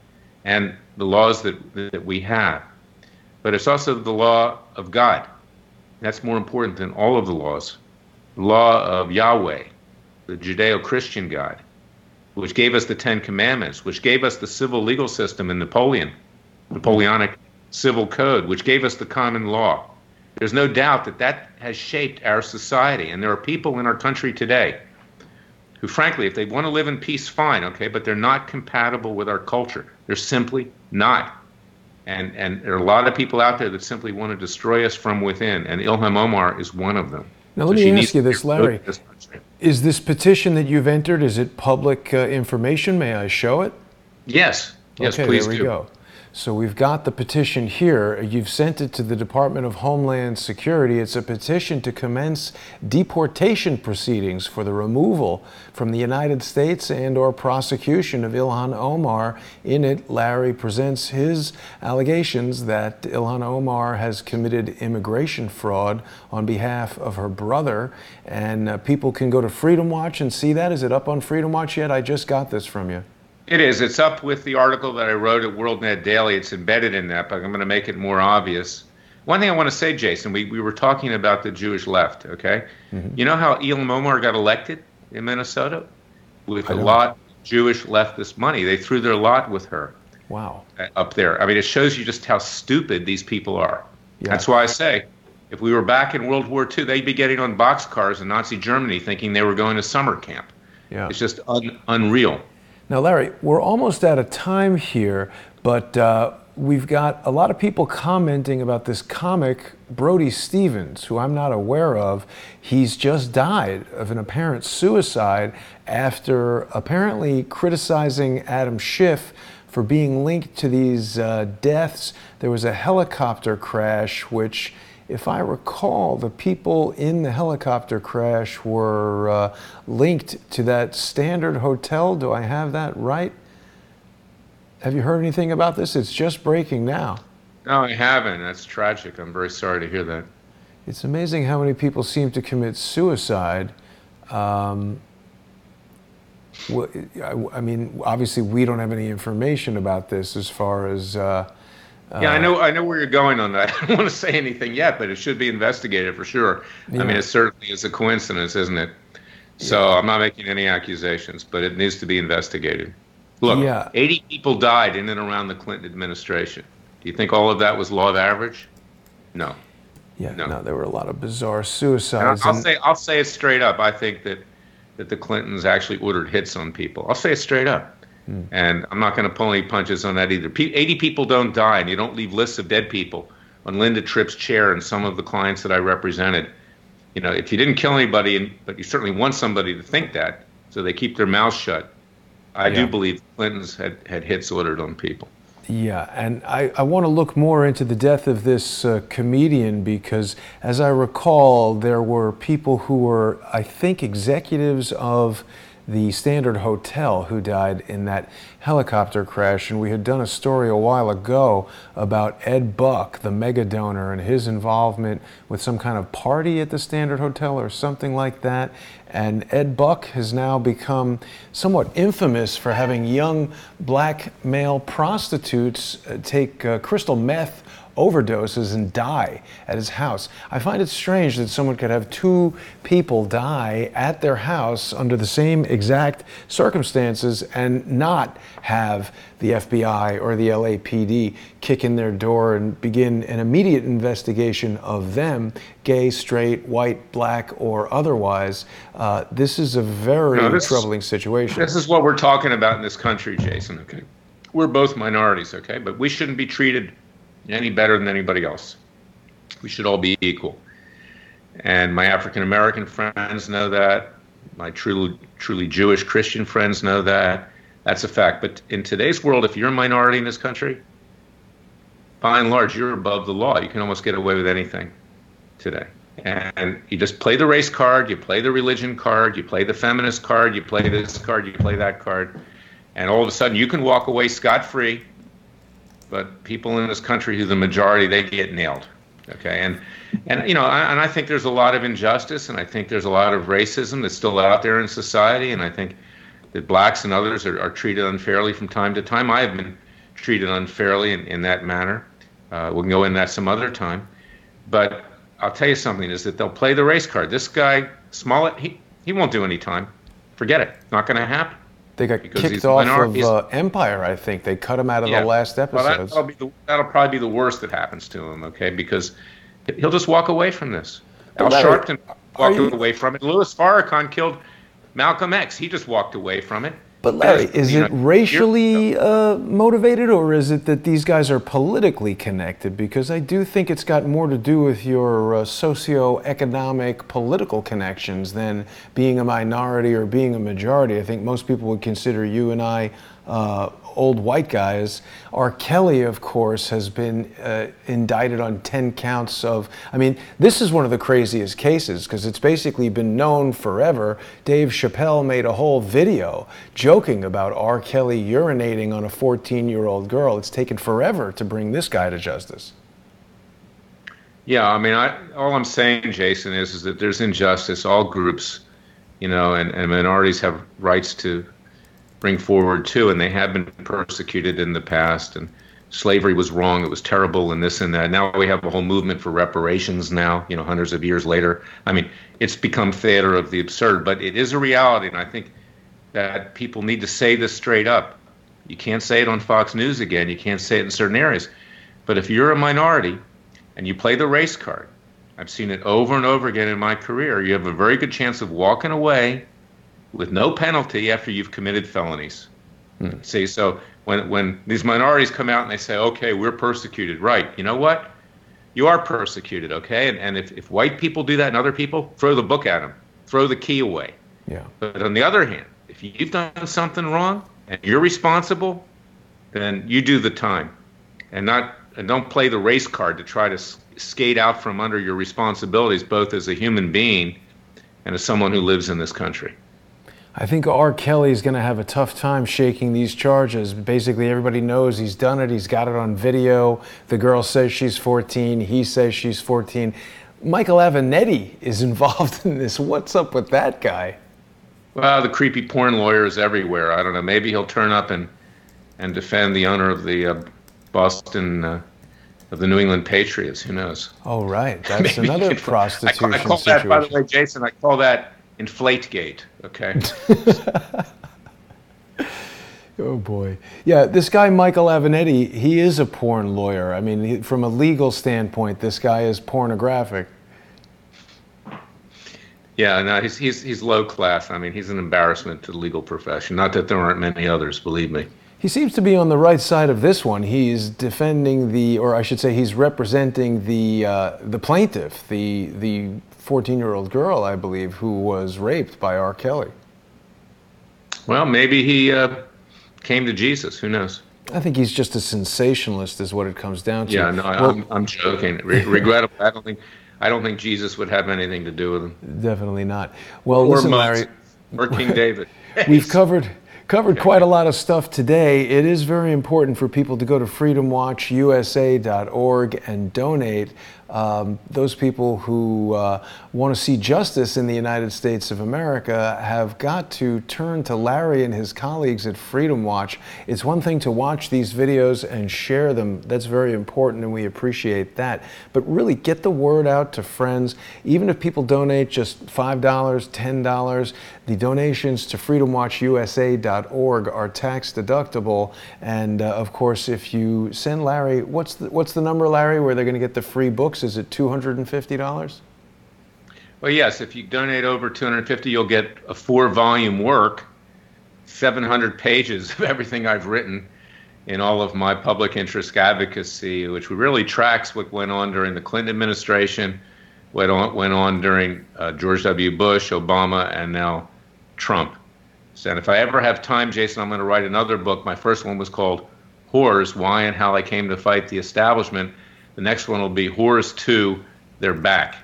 and the laws that we have, but it's also the law of God. That's more important than all of the laws. The law of Yahweh, the Judeo-Christian God, which gave us the Ten Commandments, which gave us the civil legal system in Napoleonic civil code, which gave us the common law. There's no doubt that that has shaped our society. And there are people in our country today who, frankly, if they want to live in peace, fine, okay, but they're not compatible with our culture. They're simply not. And there are a lot of people out there that simply want to destroy us from within, and Ilhan Omar is one of them. Now, let me ask you this, Larry. Is this petition that you've entered, is it public information? May I show it? Yes. Yes, okay, please there we do. Go. So we've got the petition here. You've sent it to the Department of Homeland Security. It's a petition to commence deportation proceedings for the removal from the United States and or prosecution of Ilhan Omar. In it, Larry presents his allegations that Ilhan Omar has committed immigration fraud on behalf of her brother. And people can go to Freedom Watch and see that. Is it up on Freedom Watch yet? I just got this from you. It is. It's up with the article that I wrote at WorldNet Daily. It's embedded in that, but I'm going to make it more obvious. One thing I want to say, Jason, we were talking about the Jewish left, okay? Mm-hmm. You know how Ilhan Omar got elected in Minnesota? With a lot of Jewish leftist money. They threw their lot with her. Wow. Up there. I mean, it shows you just how stupid these people are. Yeah. That's why I say, if we were back in World War II, they'd be getting on boxcars in Nazi Germany thinking they were going to summer camp. Yeah. It's just unreal. Now, Larry, we're almost out of time here, but we've got a lot of people commenting about this comic, Brody Stevens, who I'm not aware of. He's just died of an apparent suicide after apparently criticizing Adam Schiff for being linked to these deaths. There was a helicopter crash, which, if I recall, the people in the helicopter crash were linked to that Standard Hotel. Do I have that right? Have you heard anything about this? It's just breaking now. No, I haven't. That's tragic. I'm very sorry to hear that. It's amazing how many people seem to commit suicide. I mean, obviously, we don't have any information about this as far as... yeah, I know where you're going on that. I don't want to say anything yet, but it should be investigated for sure. Yeah. I mean, it certainly is a coincidence, isn't it? So I'm not making any accusations, but it needs to be investigated. Look, 80 people died in and around the Clinton administration. Do you think all of that was law of average? No. Yeah, no, there were a lot of bizarre suicides. I'll say it straight up. I think that the Clintons actually ordered hits on people. I'll say it straight up. And I'm not going to pull any punches on that either. 80 people don't die, and you don't leave lists of dead people on Linda Tripp's chair and some of the clients that I represented. You know, if you didn't kill anybody, but you certainly want somebody to think that, so they keep their mouths shut. I do believe the Clintons had hits ordered on people. Yeah, and I want to look more into the death of this comedian because, as I recall, there were people who were, I think, executives of the Standard Hotel who died in that helicopter crash. And we had done a story a while ago about Ed Buck, the mega donor, and his involvement with some kind of party at the Standard Hotel or something like that. And Ed Buck has now become somewhat infamous for having young black male prostitutes take crystal meth overdoses and die at his house. I find it strange that someone could have two people die at their house under the same exact circumstances and not have the FBI or the LAPD kick in their door and begin an immediate investigation of them, gay, straight, white, black, or otherwise. This is a very troubling situation. This is what we're talking about in this country, Jason, okay? We're both minorities, okay? But we shouldn't be treated any better than anybody else. We should all be equal. And my African American friends know that. My truly Jewish Christian friends know that. That's a fact. But in today's world, if you're a minority in this country, by and large, you're above the law. You can almost get away with anything today. And you just play the race card, you play the religion card, you play the feminist card, you play this card, you play that card, and all of a sudden you can walk away scot-free. But people in this country who the majority, they get nailed, okay? And you know, and I think there's a lot of injustice, and I think there's a lot of racism that's still out there in society, and I think that blacks and others are treated unfairly from time to time. I have been treated unfairly in that manner. We can go into that some other time. But I'll tell you something, is that they'll play the race card. This guy, Smollett, he won't do any time. Forget it. Not going to happen. They got kicked off of Empire, I think. They cut him out of the last episodes. Well, that'll probably be the worst that happens to him, okay? Because he'll just walk away from this. Al Sharpton walked away from it. Louis Farrakhan killed Malcolm X. He just walked away from it. But Larry, is it racially motivated, or is it that these guys are politically connected? Because I do think it's got more to do with your socio-economic political connections than being a minority or being a majority. I think most people would consider you and I old white guys. R. Kelly, of course, has been indicted on 10 counts of, I mean, this is one of the craziest cases because it's basically been known forever. Dave Chappelle made a whole video joking about R. Kelly urinating on a 14-year-old girl. It's taken forever to bring this guy to justice. Yeah, I mean, all I'm saying, Jason, is that there's injustice. All groups, you know, and minorities have rights to bring forward too, and they have been persecuted in the past, and slavery was wrong, it was terrible, and this and that. Now we have a whole movement for reparations now, you know, hundreds of years later. I mean, it's become theater of the absurd, but it is a reality, and I think that people need to say this straight up. You can't say it on Fox News again, you can't say it in certain areas, but if you're a minority and you play the race card, I've seen it over and over again in my career, you have a very good chance of walking away with no penalty after you've committed felonies. See, so when these minorities come out and they say, okay, we're persecuted, right, you know what? You are persecuted, okay? And if white people do that and other people, throw the book at them. Throw the key away. Yeah. But on the other hand, if you've done something wrong and you're responsible, then you do the time. And don't play the race card to try to skate out from under your responsibilities, both as a human being and as someone who lives in this country. I think R. Kelly's going to have a tough time shaking these charges. Basically, everybody knows he's done it. He's got it on video. The girl says she's 14. He says she's 14. Michael Avenatti is involved in this. What's up with that guy? Well, the creepy porn lawyer is everywhere. I don't know. Maybe he'll turn up and defend the owner of the Boston, of the New England Patriots. Who knows? Oh, right. That's another prostitution I call situation. That, by the way, Jason, I call that Inflategate, okay? Oh, boy. Yeah, this guy, Michael Avenatti, he is a porn lawyer. I mean, from a legal standpoint, this guy is pornographic. Yeah, no, he's low class. I mean, he's an embarrassment to the legal profession. Not that there aren't many others, believe me. He seems to be on the right side of this one. He's defending or I should say, he's representing the plaintiff, the 14-year-old girl, I believe, who was raped by R. Kelly. Well, maybe he came to Jesus. Who knows? I think he's just a sensationalist, is what it comes down to. Yeah, no, well, I'm joking. Regrettable. I don't think Jesus would have anything to do with him. Definitely not. Well, or listen, Moses, Larry, or King David. We've covered quite a lot of stuff today. It is very important for people to go to freedomwatchusa.org and donate. Those people who want to see justice in the United States of America have got to turn to Larry and his colleagues at Freedom Watch. It's one thing to watch these videos and share them. That's very important, and we appreciate that. But really get the word out to friends. Even if people donate just $5, $10, the donations to freedomwatchusa.org are tax deductible. And of course, if you send Larry, what's the number, Larry, where they're going to get the free books? Is it $250? Well, yes. If you donate over $250, you'll get a 4-volume work, 700 pages of everything I've written in all of my public interest advocacy, which really tracks what went on during the Clinton administration, what went on during George W. Bush, Obama, and now Trump. So, and if I ever have time, Jason, I'm going to write another book. My first one was called Whores, Why and How I Came to Fight the Establishment. The next one will be Whores 2, They're Back.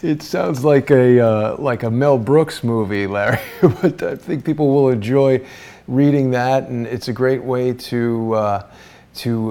It sounds like a Mel Brooks movie, Larry, but I think people will enjoy reading that, and it's a great way to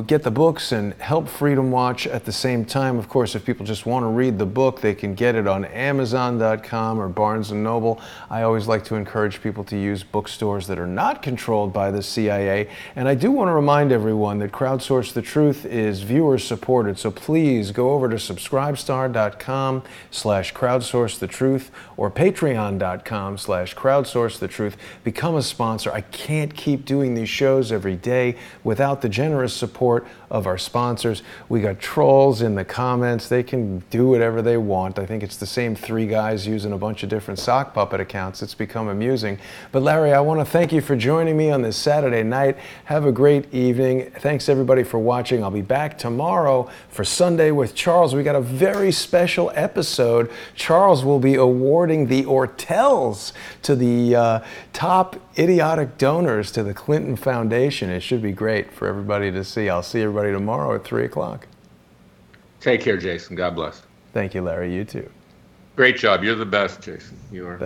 get the books and help Freedom Watch at the same time. Of course, if people just want to read the book, they can get it on Amazon.com or Barnes & Noble. I always like to encourage people to use bookstores that are not controlled by the CIA. And I do want to remind everyone that Crowdsource the Truth is viewer supported. So please go over to subscribestar.com/crowdsourcethetruth or patreon.com/crowdsourcethetruth. Become a sponsor. I can't keep doing these shows every day without the generous support of our sponsors. We got trolls in the comments. They can do whatever they want. I think it's the same 3 guys using a bunch of different sock puppet accounts. It's become amusing. But Larry, I want to thank you for joining me on this Saturday night. Have a great evening. Thanks everybody for watching. I'll be back tomorrow for Sunday with Charles. We got a very special episode. Charles will be awarding the Ortels to the top idiotic donors to the Clinton Foundation. It should be great for everybody to see. I'll see everybody tomorrow at 3 o'clock. Take care, Jason. God bless. Thank you, Larry. You too. Great job. You're the best, Jason. You are.